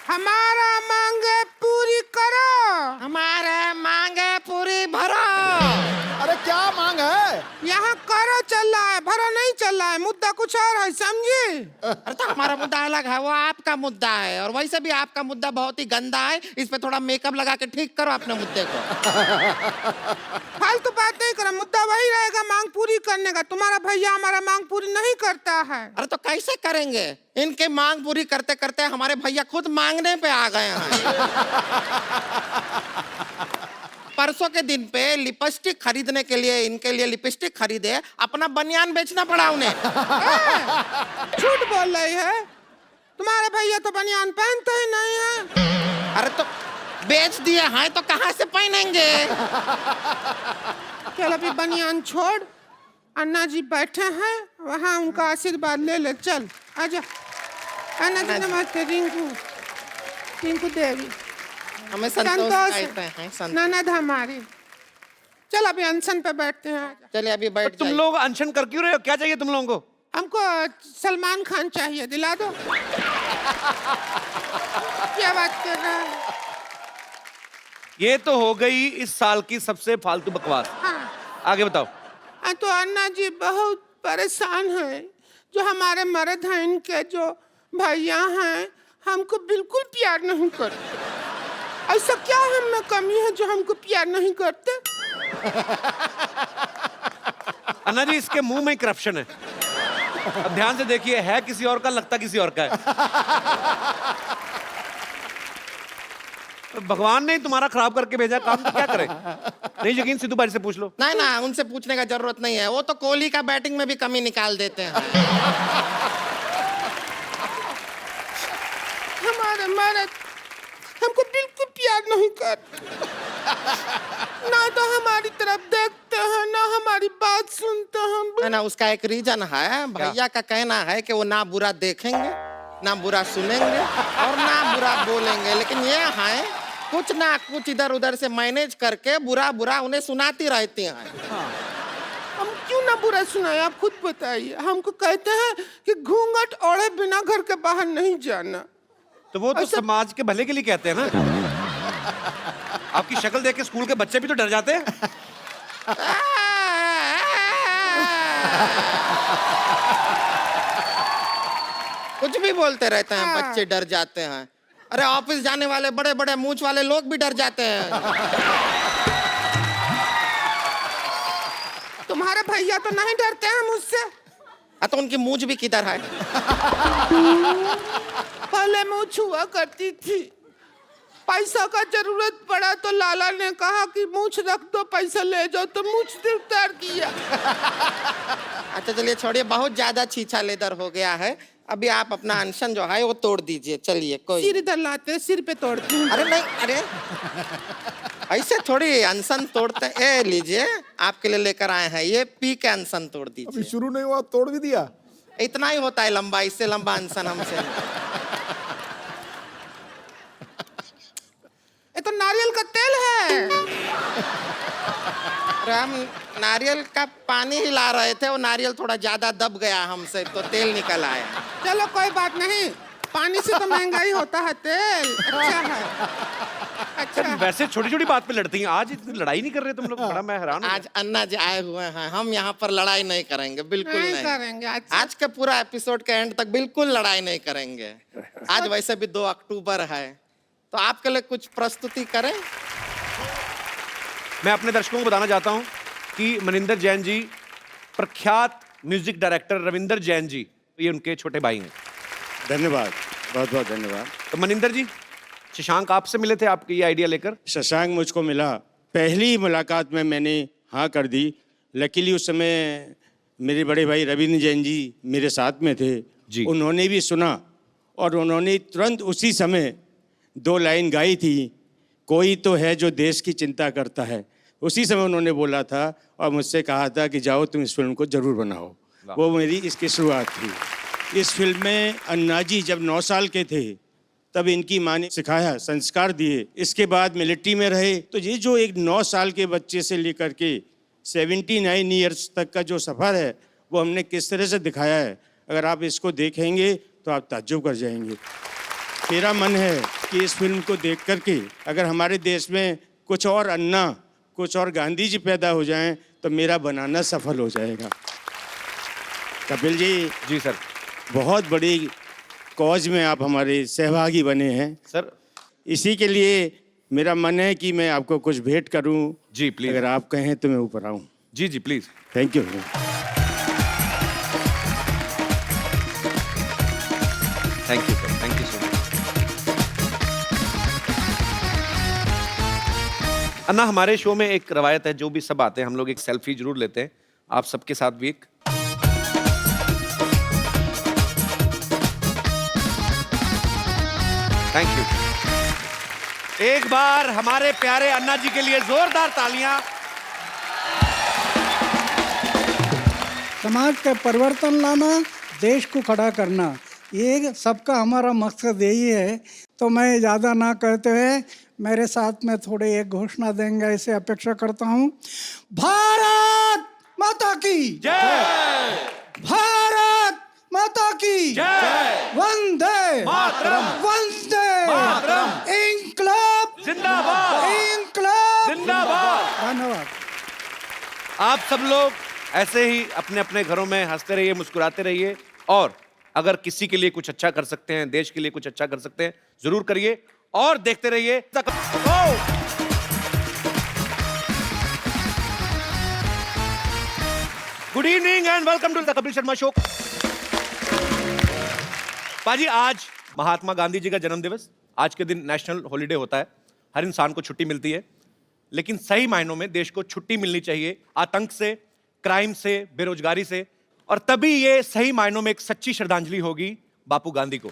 हमारा मांगे पूरी करो, हमारे मांगे पूरी भरो। अरे क्या मांग है? यहाँ करो चल रहा है, भरो नहीं चल रहा है, मुद्दा कुछ और है, समझे? अरे तो हमारा मुद्दा अलग है, वो आपका मुद्दा है, और वैसे भी आपका मुद्दा बहुत ही गंदा है। इस पे थोड़ा मेकअप लगा के ठीक करो अपने मुद्दे को। फालतू बात नहीं करो, मुद्दा वही रहेगा मांग पूरी करने का। तुम्हारा भैया हमारा मांग पूरी नहीं करता है। अरे तो कैसे करेंगे? इनके मांग पूरी करते करते हमारे भैया खुद मांगने पे आ गए हैं। परसों के दिन पे लिपस्टिक खरीदने के लिए इनके लिए लिपस्टिक खरीदे, अपना बनियान बेचना पड़ा उन्हें। झूठ बोल रही है, तुम्हारे भैया तो बनियान पहनते ही नहीं है। अरे तो बेच दिए हैं तो कहाँ से पहनेंगे? चल अभी बनियान छोड़, अन्ना जी बैठे हैं वहाँ, उनका आशीर्वाद ले ले। चल आजा। अन्ना जी नमस्ते। रिंकू देवी, हमें संतोष कहते हैं, संतोष। ननद हमारी। चल अभी अनशन पे बैठते हैं। चलिए अभी बैठ तुम लोग अनशन कर क्यों रहे हो? क्या चाहिए तुम लोगों को? हमको सलमान खान चाहिए, दिला दो। क्या बात कर रहा है? ये तो हो गई इस साल की सबसे फालतू बकवास। हाँ। आगे बताओ। तो अन्ना जी बहुत परेशान हैं, जो हमारे मर्द हैं, इनके जो भैया हैं, हमको बिल्कुल प्यार नहीं करते। ऐसा क्या हम में कमी है जो हमको प्यार नहीं करते? अन्ना जी इसके मुंह में करप्शन है। अब ध्यान से देखिए, है किसी और का, लगता किसी और का है। भगवान ने तुम्हारा खराब करके भेजा काम, तो क्या करे? नहीं यकीन सिद्धू भाई से पूछ लो। नहीं ना, उनसे पूछने का जरूरत नहीं है, वो तो कोहली का बैटिंग में भी कमी निकाल देते हैं। हमारे मर्द हमको बिल्कुल प्यार नहीं करते, ना तो हमारी तरफ देखते हैं, ना हमारी बात सुनते हैं। ना उसका एक रीजन है, भैया का कहना है कि वो ना बुरा देखेंगे, ना बुरा सुनेंगे और ना बुरा बोलेंगे, लेकिन ये है कुछ ना कुछ इधर उधर से मैनेज करके बुरा बुरा उन्हें सुनाती रहती हैं। हाँ। हम क्यों ना बुरा सुनाए, आप खुद बताइए। हमको कहते हैं कि घूंघट ओढ़े बिना घर के बाहर नहीं जाना। तो वो तो समाज के भले के लिए कहते हैं ना। आपकी शक्ल देख के स्कूल के बच्चे भी तो डर जाते हैं। कुछ भी बोलते रहते हैं, बच्चे डर जाते हैं। अरे ऑफिस जाने वाले बड़े बड़े मूंछ वाले लोग भी डर जाते हैं। तुम्हारे भैया तो नहीं डरते हैं मुझसे। तो उनकी मूंछ भी किधर है? पहले मूंछ हुआ करती थी, पैसा का जरूरत पड़ा तो लाला ने कहा कि मूंछ रख दो, पैसा ले जाओ, तो मूंछ उतार किया। अच्छा चलिए छोड़िए, बहुत ज्यादा छीछा लेदर हो गया है। अभी आप अपना अनशन जो है वो तोड़ दीजिए। चलिए कोई सिर इधर लाते, सिर पे तोड़ते हैं। अरे नहीं, अरे ऐसे थोड़ी अनशन तोड़ते। ए लीजिए, आपके लिए लेकर आए हैं, ये पी के अनशन तोड़ अभी दीजिए। शुरू नहीं हुआ तोड़ भी दिया। इतना ही होता है लंबा, इससे लंबा अनशन हमसे। ये तो नारियल का तेल है। अरे हम नारियल का पानी ही ला रहे थे, वो नारियल थोड़ा ज्यादा दब गया हमसे, तो तेल निकल आया। चलो कोई बात नहीं, पानी से तो महंगा ही होता है तेल। अच्छा है, अच्छा है। वैसे छोटी छोटी बात पे लड़ती हैं, आज इतनी लड़ाई नहीं कर रहे तुम लोग। बड़ा मैं हैरान हूं। आज अन्ना जी आए हुए हैं, हम यहाँ पर लड़ाई नहीं करेंगे, बिल्कुल नहीं नहीं करेंगे। अच्छा। आज के पूरा एपिसोड के एंड तक बिल्कुल लड़ाई नहीं करेंगे। आज वैसे भी 2 अक्टूबर है, तो आपके लिए कुछ प्रस्तुति करें। मैं अपने दर्शकों को बताना चाहता हूं कि मनिंदर जैन जी प्रख्यात म्यूजिक डायरेक्टर रविंदर जैन जी, ये उनके छोटे भाई हैं। धन्यवाद, बहुत बहुत धन्यवाद। तो मनिंदर जी, शशांक आपसे मिले थे आपके ये आइडिया लेकर? शशांक मुझको मिला, पहली मुलाकात में मैंने हाँ कर दी। लकीली उस समय मेरे बड़े भाई रविंद्र जैन जी मेरे साथ में थे जी। उन्होंने भी सुना और उन्होंने तुरंत उसी समय 2 लाइन गाई थी, कोई तो है जो देश की चिंता करता है। उसी समय उन्होंने बोला था और मुझसे कहा था कि जाओ तुम इस फिल्म को जरूर बनाओ। वो मेरी इसकी शुरुआत थी। इस फिल्म में अन्ना जी जब 9 साल के थे तब इनकी माँ ने सिखाया, संस्कार दिए। इसके बाद मिलिट्री में रहे। तो ये जो एक 9 साल के बच्चे से लेकर के 79 ईयर्स तक का जो सफ़र है वो हमने किस तरह से दिखाया है, अगर आप इसको देखेंगे तो आप ताज्जुब कर जाएंगे। मेरा मन है कि इस फिल्म को देख करके अगर हमारे देश में कुछ और अन्ना, कुछ और गांधी जी पैदा हो जाएं तो मेरा बनाना सफल हो जाएगा। कपिल जी, जी सर। बहुत बड़ी कॉज में आप हमारे सहभागी बने हैं सर। इसी के लिए मेरा मन है कि मैं आपको कुछ भेंट करूं। जी प्लीज। अगर आप कहें तो मैं ऊपर आऊं। जी जी please. Thank you. Thank you sir, thank you so much. Anna, हमारे शो में एक रवायत है, जो भी सब आते हैं हम लोग एक सेल्फी जरूर लेते हैं, आप सबके साथ भी एक। Thank you. एक बार हमारे प्यारे अन्ना जी के लिए जोरदार तालियां। समाज का परिवर्तन लाना, देश को खड़ा करना, ये सबका हमारा मकसद यही है। तो मैं ज़्यादा ना कहते हुए मेरे साथ में थोड़े एक घोषणा देंगे ऐसे अपेक्षा करता हूँ। भारत माता की जय। भारत माता की जय। वंदे मातरम। वंदे मातरम। इंकलाब जिंदाबाद। इंकलाब जिंदाबाद। धन्यवाद। आप सब लोग ऐसे ही अपने अपने घरों में हंसते रहिए, मुस्कुराते रहिए, और अगर किसी के लिए कुछ अच्छा कर सकते हैं, देश के लिए कुछ अच्छा कर सकते हैं, जरूर करिए और देखते रहिए। Good evening and welcome to the Kapil Sharma show. पाजी, आज महात्मा गांधी जी का जन्म दिवस, आज के दिन नेशनल हॉलिडे होता है, हर इंसान को छुट्टी मिलती है, लेकिन सही मायनों में देश को छुट्टी मिलनी चाहिए आतंक से, क्राइम से, बेरोजगारी से, और तभी ये सही मायनों में एक सच्ची श्रद्धांजलि होगी बापू गांधी को।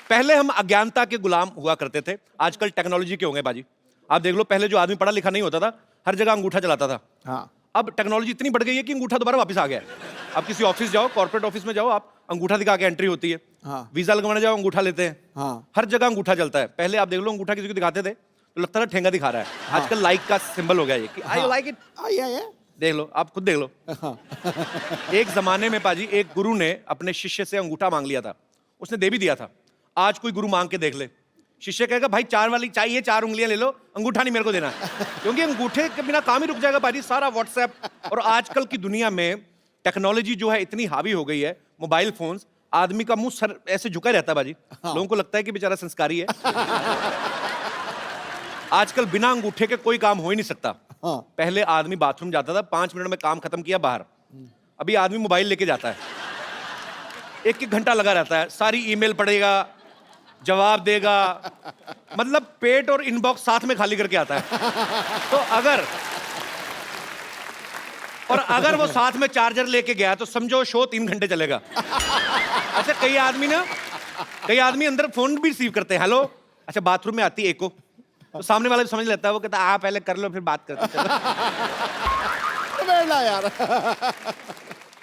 पहले हम अज्ञानता के गुलाम हुआ करते थे, आजकल टेक्नोलॉजी के होंगे बाजी। आप देख लो, पहले जो आदमी पढ़ा लिखा नहीं होता था, हर जगह अंगूठा चलाता था। हाँ। अब टेक्नोलॉजी इतनी बढ़ गई है कि अंगूठा दोबारा वापस आ गया है। आप किसी ऑफिस जाओ, कॉर्पोरेट ऑफिस में जाओ, आप अंगूठा दिखा के एंट्री होती है। हाँ। वीजा लगवाने जाओ, अंगूठा लेते हैं। हाँ। हर जगह अंगूठा चलता है। पहले आप देख लो, अंगूठा किसी को दिखाते थे तो लगता था ठेंगा दिखा रहा है। आजकल लाइक का सिंबल हो गया ये कि आई लाइक इट। देख लो, आप खुद देख लो। एक जमाने में पाजी एक गुरु ने अपने शिष्य से अंगूठा मांग लिया था, उसने दे भी दिया था। आज कोई गुरु मांग के देख ले, शिष्य कहेगा भाई 4 वाली चाहिए, 4 उंगलियां ले लो, अंगूठा नहीं मेरे को देना। क्योंकि अंगूठे के बिना काम ही रुक जाएगा पाजी। सारा व्हाट्सएप और आजकल की दुनिया में टेक्नोलॉजी जो है इतनी हावी हो गई है, मोबाइल फोन्स, आदमी का मुंह सर ऐसे झुका रहता है बाजी। लोगों को लगता है कि बेचारा संस्कारी है। आजकल बिना अंगूठे के कोई काम हो ही नहीं सकता। पहले आदमी बाथरूम जाता था, 5 मिनट में काम खत्म किया बाहर। अभी आदमी मोबाइल लेके जाता है, 1-1 घंटा लगा रहता है, सारी ईमेल पढ़ेगा, जवाब देगा, मतलब पेट और इनबॉक्स साथ में खाली करके आता है। तो अगर वो साथ में चार्जर लेके गया तो समझो शो 3 घंटे चलेगा। अच्छा कई आदमी अंदर फोन भी रिसीव करते हैं, हेलो, अच्छा बाथरूम में आती है एको, तो सामने वाला भी समझ लेता है, वो कहता है आप पहले कर लो फिर बात करते चलो। यार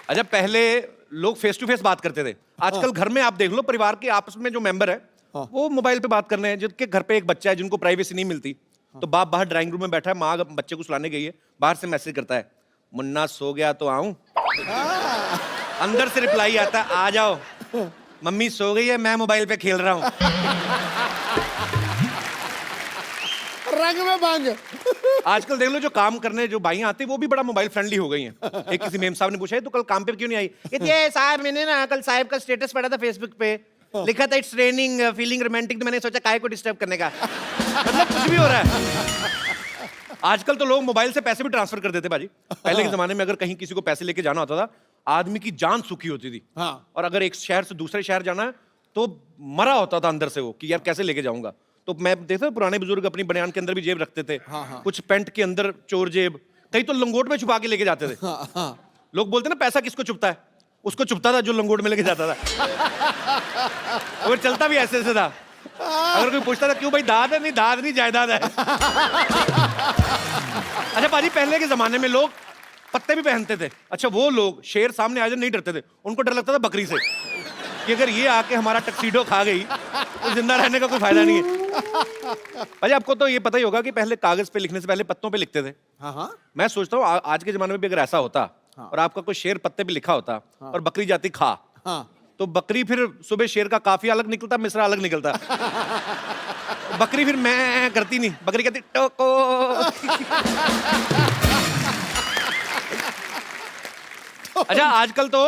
अच्छा पहले लोग फेस टू फेस बात करते थे, आजकल घर में आप देख लो, परिवार के आपस में जो मेंबर है वो मोबाइल पे बात कर रहे हैं। जिनके घर पे एक बच्चा है, जिनको प्राइवेसी नहीं मिलती, तो बाप बाहर ड्राइंग रूम में बैठा है, माँ बच्चे को सुलाने गई है, बाहर से मैसेज करता है, मुन्ना सो गया तो आऊं? अंदर से रिप्लाई आता है, आ जाओ, मम्मी सो गई है, मैं मोबाइल पे खेल रहा हूं। रंग में बांग। आजकल देख लो जो काम करने जो भाइयां आते हैं वो भी बड़ा मोबाइल फ्रेंडली हो गई हैं। एक किसी मेम साहब ने पूछा है तो कल काम पे क्यों नहीं आई? ये साहब मैंने ना कल साहब का स्टेटस पढ़ा था फेसबुक पे, लिखा था इट्स रेनिंग फीलिंग रोमांटिक, तो मैंने सोचा काहे को डिस्टर्ब करने का। मतलब कुछ भी हो रहा है। आजकल तो लोग मोबाइल से पैसे भी ट्रांसफर कर देते बाजी। पहले के जमाने में अगर कहीं किसी को पैसे लेके जाना होता था, आदमी की जान सुखी होती थी। और अगर एक शहर से दूसरे शहर जाना है तो मरा होता था अंदर से वो कि यार कैसे लेके जाऊंगा। तो मैं देखता पुराने बुजुर्ग अपनी बनियान के अंदर भी जेब रखते थे, कुछ पेंट के अंदर चोर जेब, कई तो लंगोट में छुपा के लेके जाते थे। लोग बोलते ना पैसा किसको छुपता है, उसको छुपता था जो लंगोट में लेके जाता था। और चलता भी ऐसे था। अगर कोई पूछता था क्यों भाई, दाद है? नहीं दाद नहीं, जायदाद है। अच्छा पाजी पहले के जमाने में लोग पत्ते भी पहनते थे। अच्छा वो लोग शेर सामने आ जाए नहीं डरते थे, उनको डर लगता था बकरी से कि अगर ये आके हमारा टक्सीडो खा गई तो जिंदा रहने का कोई फायदा नहीं है। अच्छा आपको तो ये पता ही होगा कि पहले कागज पे लिखने से पहले पत्तों पे लिखते थे। मैं सोचता हूँ आज के जमाने में भी अगर ऐसा होता और आपका कोई शेर पत्ते पे लिखा होता और बकरी जाती खा, तो बकरी फिर सुबह शेर का काफी अलग निकलता, मिश्रा अलग निकलता। बकरी फिर मैं करती नहीं, बकरी कहती टोको। अच्छा आजकल तो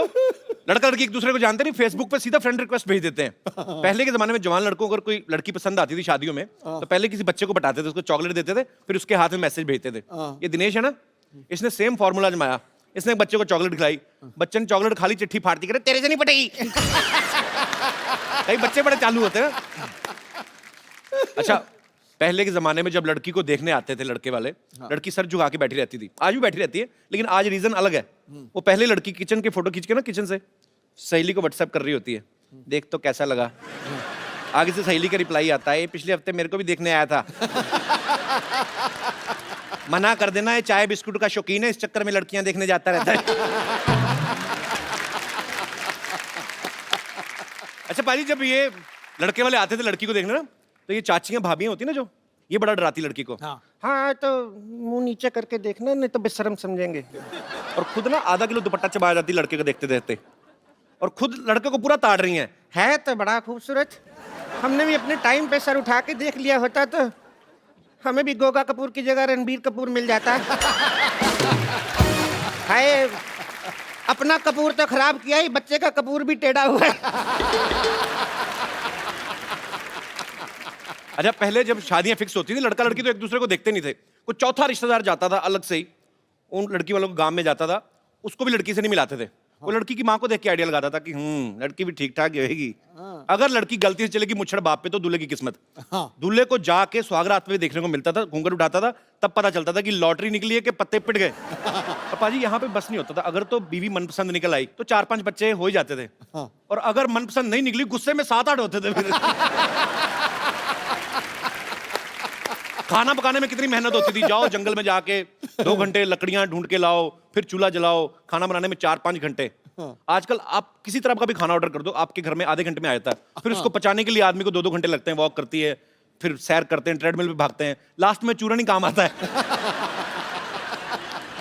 लड़का लड़की एक दूसरे को जानते नहीं, फेसबुक पे सीधा फ्रेंड रिक्वेस्ट भेज देते हैं। पहले के जमाने में जवान लड़कों को अगर कोई लड़की पसंद आती थी शादियों में, तो पहले किसी बच्चे को बताते थे, उसको चॉकलेट देते थे, फिर उसके हाथ में मैसेज भेजते थे। ये दिनेश है ना, इसने सेम फॉर्मूला जमाया। इसने एक बच्चे को चॉकलेट खिलाई, बच्चे ने चॉकलेट खाली, चिट्ठी फाड़ती, करे तेरे से नहीं पटेगी। कई बच्चे बड़े चालू होते हैं। अच्छा पहले के जमाने में जब लड़की को देखने आते थे लड़के वाले, लड़की सर झुका के बैठी रहती थी, आज भी बैठी रहती है, लेकिन आज रीजन अलग है। वो पहले लड़की किचन के फोटो खींच के ना किचन से सहेली को व्हाट्सएप कर रही होती है, देख तो कैसा लगा। आगे से सहेली का रिप्लाई आता है, पिछले हफ्ते मेरे को भी देखने आया था। मना कर देना, ये चाय बिस्कुट का शौकीन है, इस चक्कर में लड़कियां देखने जाता रहता है। अच्छा पाजी जब ये लड़के वाले आते थे लड़की को देखने ना, तो ये चाचियां भाभियां होती ना जो, ये बड़ा डराती लड़की को। हाँ तो मुंह नीचे करके देखना, नहीं तो बेशर्म समझेंगे। और खुद ना आधा किलो दुपट्टा चबा जाती लड़के को देखते देखते, और खुद लड़के को पूरा ताड़ रही है तो बड़ा खूबसूरत, हमने भी अपने टाइम पे सर उठा के देख लिया होता तो हमें भी गोगा कपूर की जगह रणबीर कपूर मिल जाता। हाय अपना कपूर तो खराब किया ही, बच्चे का कपूर भी टेढ़ा हुआ है। अच्छा पहले जब शादियां फिक्स होती थी, लड़का लड़की तो एक दूसरे को देखते नहीं थे, कुछ चौथा रिश्तेदार जाता था अलग से ही, उन लड़की वालों को गांव में जाता था, उसको भी लड़की से नहीं मिलाते थे। वो लड़की की माँ को देख के आइडिया लगाता था कि लड़की भी ठीक ठाक रहेगी। अगर लड़की गलती से चलेगी मुच्छड़ बाप पे तो दूल्हे की किस्मत। दूल्हे को जाके सुहागरात में देखने को मिलता था, घूंघट उठाता था, तब पता चलता था कि लॉटरी निकली है कि पत्ते पिट गए। पाजी यहाँ पे बस नहीं होता था, अगर तो बीवी मनपसंद निकल आई तो 4-5 बच्चे हो ही जाते थे, और अगर मनपसंद नहीं निकली गुस्से में 7-8 होते थे। फिर खाना पकाने में कितनी मेहनत होती थी, जाओ जंगल में जाके 2 घंटे लकड़ियां ढूंढ के लाओ, फिर चूल्हा जलाओ, खाना बनाने में 4-5 घंटे। आजकल आप किसी तरह का भी खाना ऑर्डर कर दो, आपके घर में आधे घंटे में आ जाता है। फिर उसको पचाने के लिए आदमी को 2-2 घंटे लगते हैं, वॉक करती है, फिर सैर करते हैं, ट्रेडमिल पे भागते हैं, लास्ट में चूरन ही काम आता है।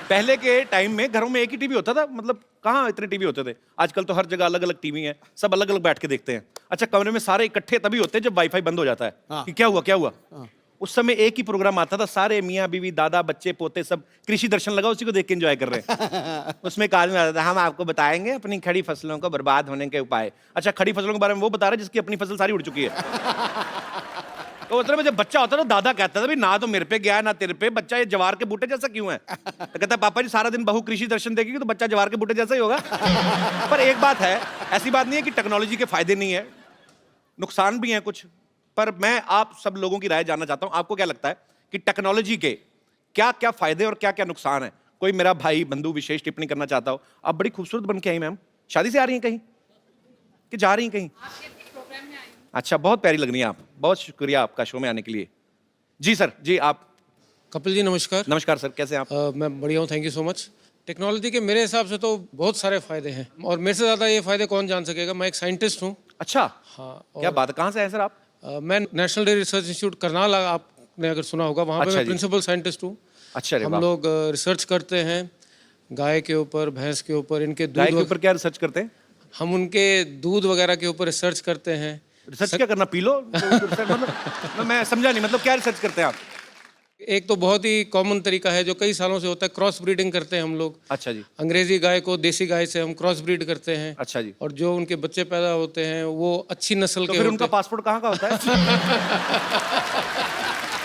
पहले के टाइम में घरों में एक ही टीवी होता था, मतलब कहाँ इतने टीवी होते थे। आजकल तो हर जगह अलग अलग टीवी हैं, सब अलग अलग बैठ के देखते हैं। अच्छा, कमरे में सारे इकट्ठे तभी होते हैं जब वाईफाई बंद हो जाता है। कि क्या हुआ क्या हुआ। उस समय एक ही प्रोग्राम आता था, सारे मियाँ बीवी दादा बच्चे पोते सब कृषि दर्शन लगा, उसी को देख के एंजॉय कर रहे हैं। उसमें एक आदमी आता था, हम आपको बताएंगे अपनी खड़ी फसलों को बर्बाद होने के उपाय। अच्छा, खड़ी फसलों के बारे में वो बता रहे जिसकी अपनी फसल सारी उड़ चुकी है। तो मतलब जब बच्चा होता था तो दादा कहता था, भाई ना तो मेरे पे गया ना तेरे पे, बच्चा ये जवार के बूटे जैसा क्यों है। तो कहता पापा जी सारा दिन बहू कृषि दर्शन देखेगी तो बच्चा जवार के बूटे जैसा ही होगा। पर एक बात है, ऐसी बात नहीं है कि टेक्नोलॉजी के फायदे नहीं है, नुकसान भी हैं कुछ। पर मैं आप सब लोगों की राय जानना चाहता हूं, आपको क्या लगता है कि टेक्नोलॉजी के क्या क्या फायदे और क्या क्या नुकसान है। कोई मेरा भाई बंधु विशेष टिप्पणी करना चाहता हो। आप बड़ी खूबसूरत बन के आई मैम, शादी से आ रही हैं कहीं कि जा रही हैं कहीं? अच्छा, बहुत प्यारी लग रही हैं आप, बहुत शुक्रिया आपका शो में आने के लिए। जी सर, जी आप। कपिल जी नमस्कार। नमस्कार सर, कैसे हैं आप? मैं बढ़िया हूँ, thank you so much. Technology के मेरे हिसाब से तो बहुत सारे फायदे हैं, और मेरे से ज़्यादा ये फायदे कौन जान सकेगा। मैं एक साइंटिस्ट हूँ। अच्छा, हाँ। क्या बात है, कहाँ से हैं सर आप? मैं national dairy research institute Karnal, आपने अगर सुना होगा, वहाँ पे अच्छा मैं जी। प्रिंसिपल साइंटिस्ट हूँ। अच्छा, हम लोग रिसर्च करते हैं गाय के ऊपर, भैंस के ऊपर, इनके गाय के दूध। ऊपर क्या रिसर्च करते हैं? हम उनके दूध वगैरह के ऊपर रिसर्च करते हैं। रिसर्च क्या करना, पी लो? मतलब मैं समझा नहीं, मतलब क्या रिसर्च करते हैं आप? एक तो बहुत ही कॉमन तरीका है जो कई सालों से होता है, क्रॉस ब्रीडिंग करते हैं हम लोग। अच्छा जी। अंग्रेजी गाय को देसी गाय से हम क्रॉस ब्रीड करते हैं। अच्छा जी। और जो उनके बच्चे पैदा होते हैं वो अच्छी नस्ल तो के फिर होते उनका हैं। पासपोर्ट कहाँ का होता है?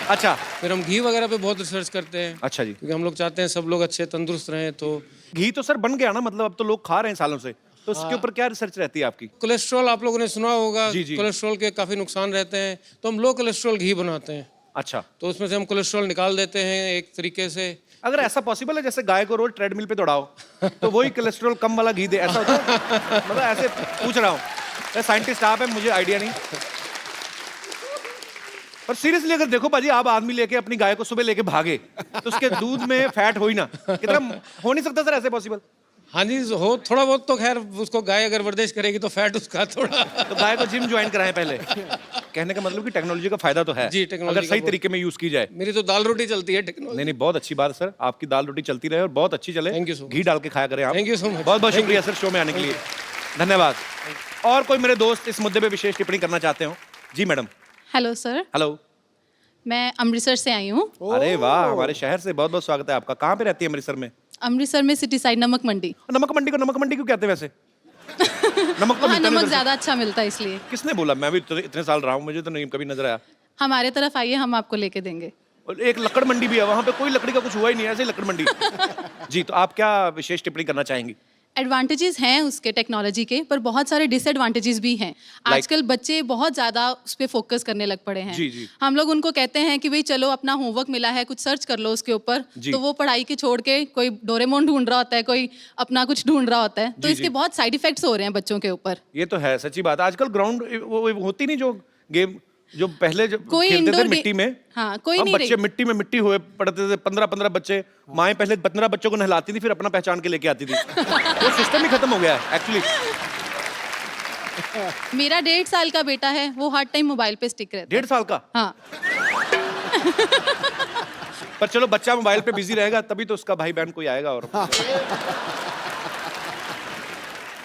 अच्छा। फिर हम घी वगैरह पे बहुत रिसर्च करते हैं। अच्छा जी। क्योंकि हम लोग चाहते हैं सब लोग अच्छे तंदुरुस्त रहें। तो घी तो सर बन गया ना, मतलब अब तो लोग खा रहे हैं सालों से, तो उसके ऊपर क्या रिसर्च रहती है आपकी? कोलेस्ट्रॉल आप लोगों ने सुना होगा। जी, जी। कोलेस्ट्रॉल के काफी नुकसान रहते हैं, तो हम लो कोलेस्ट्रॉल घी बनाते हैं। अच्छा, तो उसमें से हम कोलेस्ट्रॉल निकाल देते हैं एक तरीके से। अगर ऐसा पॉसिबल है जैसे गाय को रोज ट्रेडमिल पे दौड़ाओ तो वही कोलेस्ट्रॉल कम वाला घी दे, ऐसा होता है? मतलब ऐसे पूछ रहा हूँ, साइंटिस्ट आप हैं, मुझे आइडिया नहीं। पर सीरियसली अगर देखो पाजी, आप आदमी लेके अपनी गाय को सुबह लेके भागे तो उसके दूध में फैट हो ही ना, कितना हो नहीं सकता सर ऐसे पॉसिबल? हाँ जी, हो थोड़ा बहुत तो खैर, उसको गाय अगर वर्जिश करेगी तो फैट उसका थोड़ा। तो गाय को जिम ज्वाइन कराएं पहले। कहने का मतलब कि टेक्नोलॉजी का फायदा तो है जी, टेक्नोलॉजी अगर का सही बहुत- तरीके में यूज की जाए। मेरी तो दाल रोटी चलती है टेक्नोलॉजी। नहीं नहीं, बहुत अच्छी बात है सर, आपकी दाल रोटी चलती रहे और बहुत अच्छी चले। Thank you so much. घी डाल के खाया करें आप। Thank you so much. बहुत बहुत Thank शुक्रिया you. सर शो में आने के लिए, धन्यवाद। और कोई मेरे दोस्त इस मुद्दे पे विशेष टिप्पणी करना चाहते हो? जी मैडम। Hello sir, hello. मैं अमृतसर से आई हूँ। अरे वाह, हमारे शहर से बहुत बहुत स्वागत है आपका। कहाँ पे रहती है अमृतसर में? अमृतसर में सिटी साइड नमक मंडी। नमक मंडी को नमक मंडी क्यों कहते हैं वैसे? नमक तो वहाँ मिलता नहीं नमक उधर से। ज़्यादा अच्छा मिलता है इसलिए। किसने बोला? मैं भी इतने साल रहा हूँ, मुझे तो नहीं कभी नजर आया। हमारे तरफ आइए, हम आपको लेके देंगे। और एक लकड़ मंडी भी है, वहाँ पे कोई लकड़ी का कुछ हुआ ही नहीं है, ऐसे ही लकड़ मंडी। जी, तो आप क्या विशेष टिप्पणी करना चाहेंगी? एडवांटेजेस हैं उसके टेक्नोलॉजी के, पर बहुत सारे डिसएडवांटेजेस भी हैं। आजकल बच्चे बहुत ज़्यादा उस पर फोकस करने लग पड़े हैं। जी, जी। हम लोग उनको कहते हैं कि भाई चलो अपना होमवर्क मिला है, कुछ सर्च कर लो उसके ऊपर, जी। तो वो पढ़ाई के छोड़ के कोई डोरेमोन ढूंढ रहा होता है, कोई अपना कुछ ढूंढ रहा होता है। तो जी, इसके जी। बहुत साइड इफेक्ट्स हो रहे हैं बच्चों के ऊपर। ये तो है, सच्ची बात। आजकल ग्राउंड वो होती नहीं, जो गेम जो पहले जो कोई खेलते थे indoor मिट्टी में। हाँ, कोई हम नहीं बच्चे रही। मिट्टी में मिट्टी हुए पड़ते थे, 15-15 बच्चे। माएँ पहले 15 बच्चों को नहलाती थी, फिर अपना पहचान के लेके आती थी। वो सिस्टम ही खत्म हो गया है एक्चुअली। मेरा 1.5 साल का बेटा है, वो हर टाइम मोबाइल पे स्टिक रहता है। 1.5 साल का? हाँ। पर चलो, बच्चा मोबाइल पे बिजी रहेगा तभी तो उसका भाई बहन कोई आएगा। और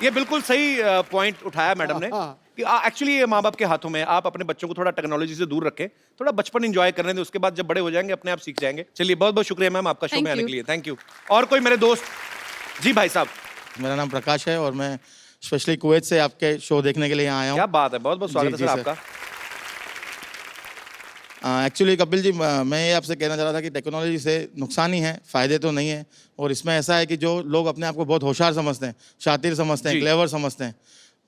ये बिल्कुल सही पॉइंट उठाया मैडम ने कि एक्चुअली ये माँ बाप के हाथों में है। आप अपने बच्चों को थोड़ा टेक्नोलॉजी से दूर रखें, थोड़ा बचपन एंजॉय करने दें, उसके बाद जब बड़े हो जाएंगे अपने आप सीख जाएंगे। चलिए, बहुत बहुत शुक्रिया मैम आपका शो Thank में आने you. के लिए, थैंक यू। और कोई मेरे दोस्त? जी भाई साहब। मेरा नाम प्रकाश है और मैं स्पेशली कुवैत से आपके शो देखने के लिए यहाँ आया हूँ। क्या बात है, बहुत बहुत स्वागत है जी, सर जी, आपका। एक्चुअली कपिल जी, मैं ये आपसे कहना चाह रहा था कि टेक्नोलॉजी से नुकसान ही है, फ़ायदे तो नहीं है। और इसमें ऐसा है कि जो लोग अपने आप को बहुत होशियार समझते हैं, शातिर समझते हैं, जी। क्लेवर समझते हैं,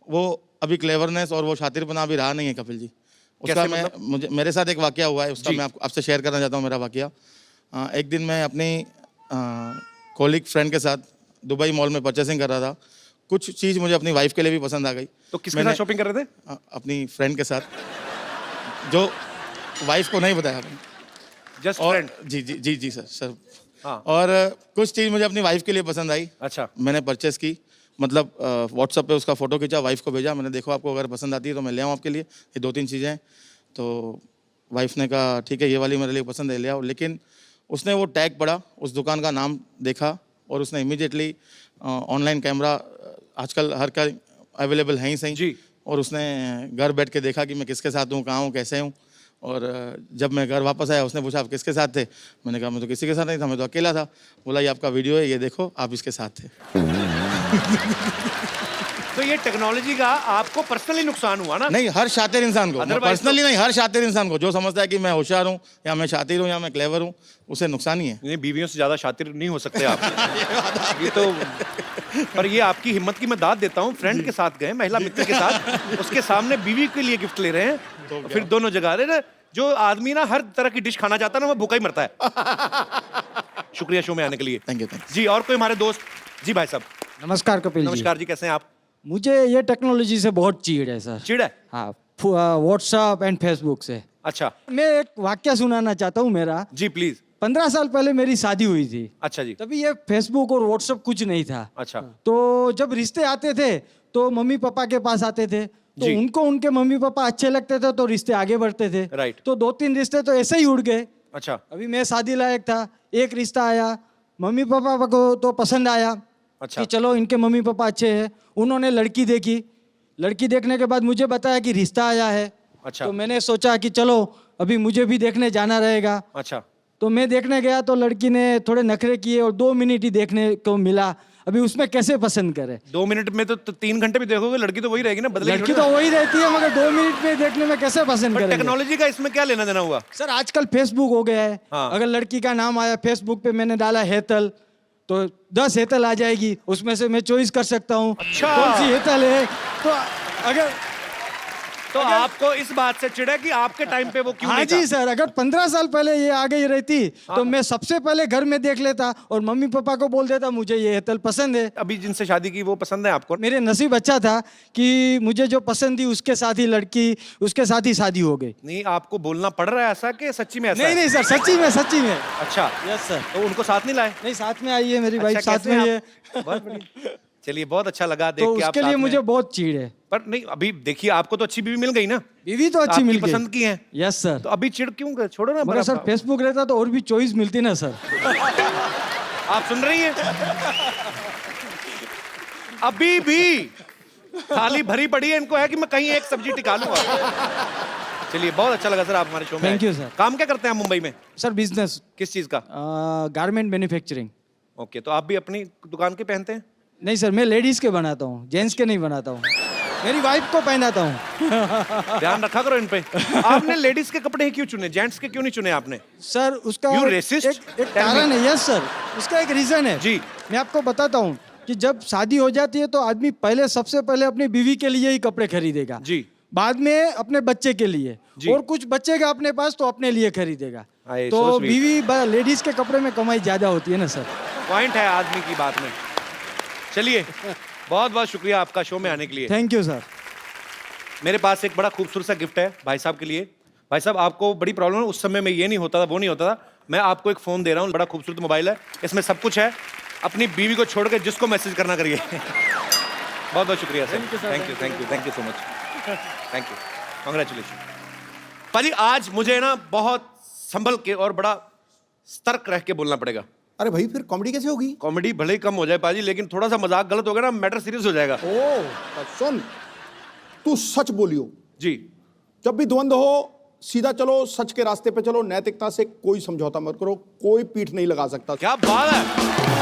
वो अभी क्लेवरनेस और वो शातिरपना अभी रहा नहीं है कपिल जी। उसका कैसे मैं मतलब? मुझे मेरे साथ एक वाकया हुआ है, उसका जी। मैं आपसे शेयर करना चाहता हूँ। मेरा वाकया, एक दिन मैं अपनी कॉलीग फ्रेंड के साथ दुबई मॉल में परचेसिंग कर रहा था। कुछ चीज़ मुझे अपनी वाइफ के लिए भी पसंद आ गई। तो किसके साथ शॉपिंग कर रहे थे? अपनी फ्रेंड के साथ, जो वाइफ को नहीं बताया मैंने। जस्ट और फ्रेंड? जी जी जी जी सर। हाँ। और कुछ चीज़ मुझे अपनी वाइफ के लिए पसंद आई। अच्छा। मैंने परचेस की, मतलब व्हाट्सएप पे उसका फ़ोटो खींचा, वाइफ को भेजा। मैंने देखो आपको अगर पसंद आती है तो मैं ले आऊँ आपके लिए, ये 2-3 चीज़ें हैं। तो वाइफ ने कहा ठीक है, ये वाली मेरे लिए पसंद है, ले आओ। लेकिन उसने वो टैग पढ़ा, उस दुकान का नाम देखा और उसने इमीडिएटली ऑनलाइन कैमरा आजकल हर का अवेलेबल है ही सही जी। और उसने घर बैठ के देखा कि मैं किसके साथ हूँ, कहाँ हूँ, कैसे हूँ। और जब मैं घर वापस आया उसने पूछा आप किसके साथ थे, मैंने कहा मैं तो किसी के साथ नहीं था, मैं तो अकेला था। बोला ये आपका वीडियो है, ये देखो आप इसके साथ थे। तो ये टेक्नोलॉजी का आपको पर्सनली नुकसान हुआ ना? नहीं, हर शातिर इंसान को, Otherwise पर्सनली नहीं, हर शातिर इंसान को जो समझता है कि मैं होशियार हूँ या मैं शातिर हूँ या मैं क्लेवर हूँ, उसे नुकसान ही है। नहीं, बीवियों से ज्यादा शातिर नहीं हो सकते आप। ये तो, पर ये आपकी हिम्मत की मैं दाद देता हूँ। फ्रेंड के साथ गए, महिला मित्र के साथ, उसके सामने बीवी के लिए गिफ्ट ले रहे हैं, तो फिर दोनों जगह अरे ना, जो आदमी ना हर तरह की डिश खाना चाहता है ना, वो भूखा ही मरता है। शुक्रिया शो में आने के लिए। Thank you. जी, और कोई हमारे दोस्त? जी भाई साहब। नमस्कार कपिल जी। नमस्कार जी, कैसे हैं आप? मुझे ये टेक्नोलॉजी से बहुत चिढ़ है सर। चिढ़ है? हाँ, व्हाट्सएप एंड फेसबुक से। अच्छा, मैं एक वाक्य सुनाना चाहता हूँ मेरा। जी प्लीज। 15 साल पहले मेरी शादी हुई थी। अच्छा जी। तभी ये फेसबुक और व्हाट्सएप कुछ नहीं था। अच्छा। तो जब रिश्ते आते थे तो मम्मी पापा के पास आते थे, तो जी। उनको उनके मम्मी पापा अच्छे लगते थे तो रिश्ते आगे बढ़ते थे। राइट। तो 2-3 रिश्ते तो ऐसे ही उड़ गए। अच्छा। अभी मैं शादी लायक था, एक रिश्ता आया, मम्मी पापा को तो पसंद आया। अच्छा। कि चलो इनके मम्मी पापा अच्छे हैं। उन्होंने लड़की देखी, लड़की देखने के बाद मुझे बताया कि रिश्ता आया है। अच्छा। तो मैंने सोचा कि चलो अभी मुझे भी देखने जाना रहेगा। अच्छा। तो मैं देखने गया तो लड़की ने थोड़े नखरे किए और 2 मिनट ही देखने को मिला। अभी उसमें कैसे पसंद करे? 2 मिनट में तो 3 घंटे भी देखोगे, लड़की तो वही रहेगी ना, बदलेगी लड़की थोड़ी तो ना। वही रहती है, मगर 2 मिनट में देखने में कैसे पसंद पर करेंगे? टेक्नोलॉजी का इसमें क्या लेना देना हुआ? सर आजकल फेसबुक हो गया है। हाँ। अगर लड़की का नाम आया फेसबुक पे, मैंने डाला हेतल, तो 10 हेतल आ जाएगी, उसमें से मैं चॉइस कर सकता हूँ अच्छा। कौन सी हेतल है। तो अगर तो आपको इस बात से चिढ़ है कि आपके टाइम पे वो क्यों हाँ नहीं जी था? सर, अगर 15 साल पहले ये आ गई रहती हाँ। तो मैं सबसे पहले घर में देख लेता और मम्मी पापा को बोल देता मुझे ये हेतल पसंद है। अभी जिनसे शादी की वो पसंद है आपको? मेरे नसीब अच्छा था कि मुझे जो पसंद थी उसके साथ ही लड़की, उसके साथ ही शादी हो गई। नहीं, आपको बोलना पड़ रहा है ऐसा कि सच्ची में ऐसा नहीं है? नहीं सर, सच्ची में सच्ची में। अच्छा। Yes sir. तो उनको साथ नहीं लाए? नहीं, साथ में आई है मेरी वाइफ, अच्छा, साथ कैसे में आप? ही है। बहुत बढ़िया। चलिए, बहुत अच्छा लगा देख तो के आप उसके साथ लिए में। मुझे बहुत चिढ़ है। पर नहीं, अभी देखिए आपको तो अच्छी बीवी मिल गई ना। बीवी तो अच्छी आपकी मिल गई, पसंद की है। Yes sir. तो अभी चिढ़ क्यों? छोड़ो ना। मगर सर फेसबुक रहता तो और भी चॉइस मिलती ना सर। आप सुन रही हैं? अभी भी थाली भरी पड़ी है, इनको है कि मैं कहीं एक सब्जी टिका लूंगा। चलिए, बहुत अच्छा लगा सर आप हमारे शो में Thank आए। you, sir. काम क्या करते हैं आप मुंबई में? Sir business. किस चीज का? Garment manufacturing. ओके, तो आप भी अपनी दुकान के पहनते हैं? नहीं सर, मैं लेडीज के बनाता हूँ, जेंट्स के नहीं बनाता हूँ। मेरी वाइफ को पहनाता हूँ। ध्यान रखा करो इन पे। आपने लेडीज के कपड़े ही क्यों चुने, जेंट्स के क्यों नहीं चुने आपने? सर उसका You racist? एक कारण है। यस सर, उसका एक रीजन है जी। मैं आपको बताता हूँ कि जब शादी हो जाती है तो आदमी सबसे पहले अपनी बीवी के लिए ही कपड़े खरीदेगा जी। बाद में अपने बच्चे के लिए, जी। और कुछ बचेगा अपने पास तो अपने लिए खरीदेगा। आए, तो so sweet. बीवी लेडीज के कपड़े में कमाई ज्यादा होती है ना सर। पॉइंट है आदमी की बात में। चलिए, बहुत बहुत शुक्रिया आपका शो में आने के लिए। Thank you sir. मेरे पास एक बड़ा खूबसूरत सा गिफ्ट है भाई साहब के लिए। भाई साहब, आपको बड़ी प्रॉब्लम है, उस समय में ये नहीं होता था, वो नहीं होता था। मैं आपको एक फोन दे रहा हूँ, बड़ा खूबसूरत मोबाइल है, इसमें सब कुछ है। अपनी बीवी को छोड़ के जिसको मैसेज करना करिए। बहुत बहुत शुक्रिया sir. Thank you thank you thank you so much. Thank you, congratulation. पाजी, आज मुझे ना बहुत संभल के और बड़ा सतर्क रह के बोलना पड़ेगा। अरे भाई, फिर कॉमेडी कैसे होगी? कॉमेडी भले ही कम हो जाए पाजी, लेकिन थोड़ा सा मजाक गलत हो गया ना, मैटर सीरियस हो जाएगा। ओ, सुन, तू सच बोलियो जी। जब भी द्वंद्व हो सीधा चलो, सच के रास्ते पे चलो, नैतिकता से कोई समझौता मत करो, कोई पीठ नहीं लगा सकता। क्या बात है।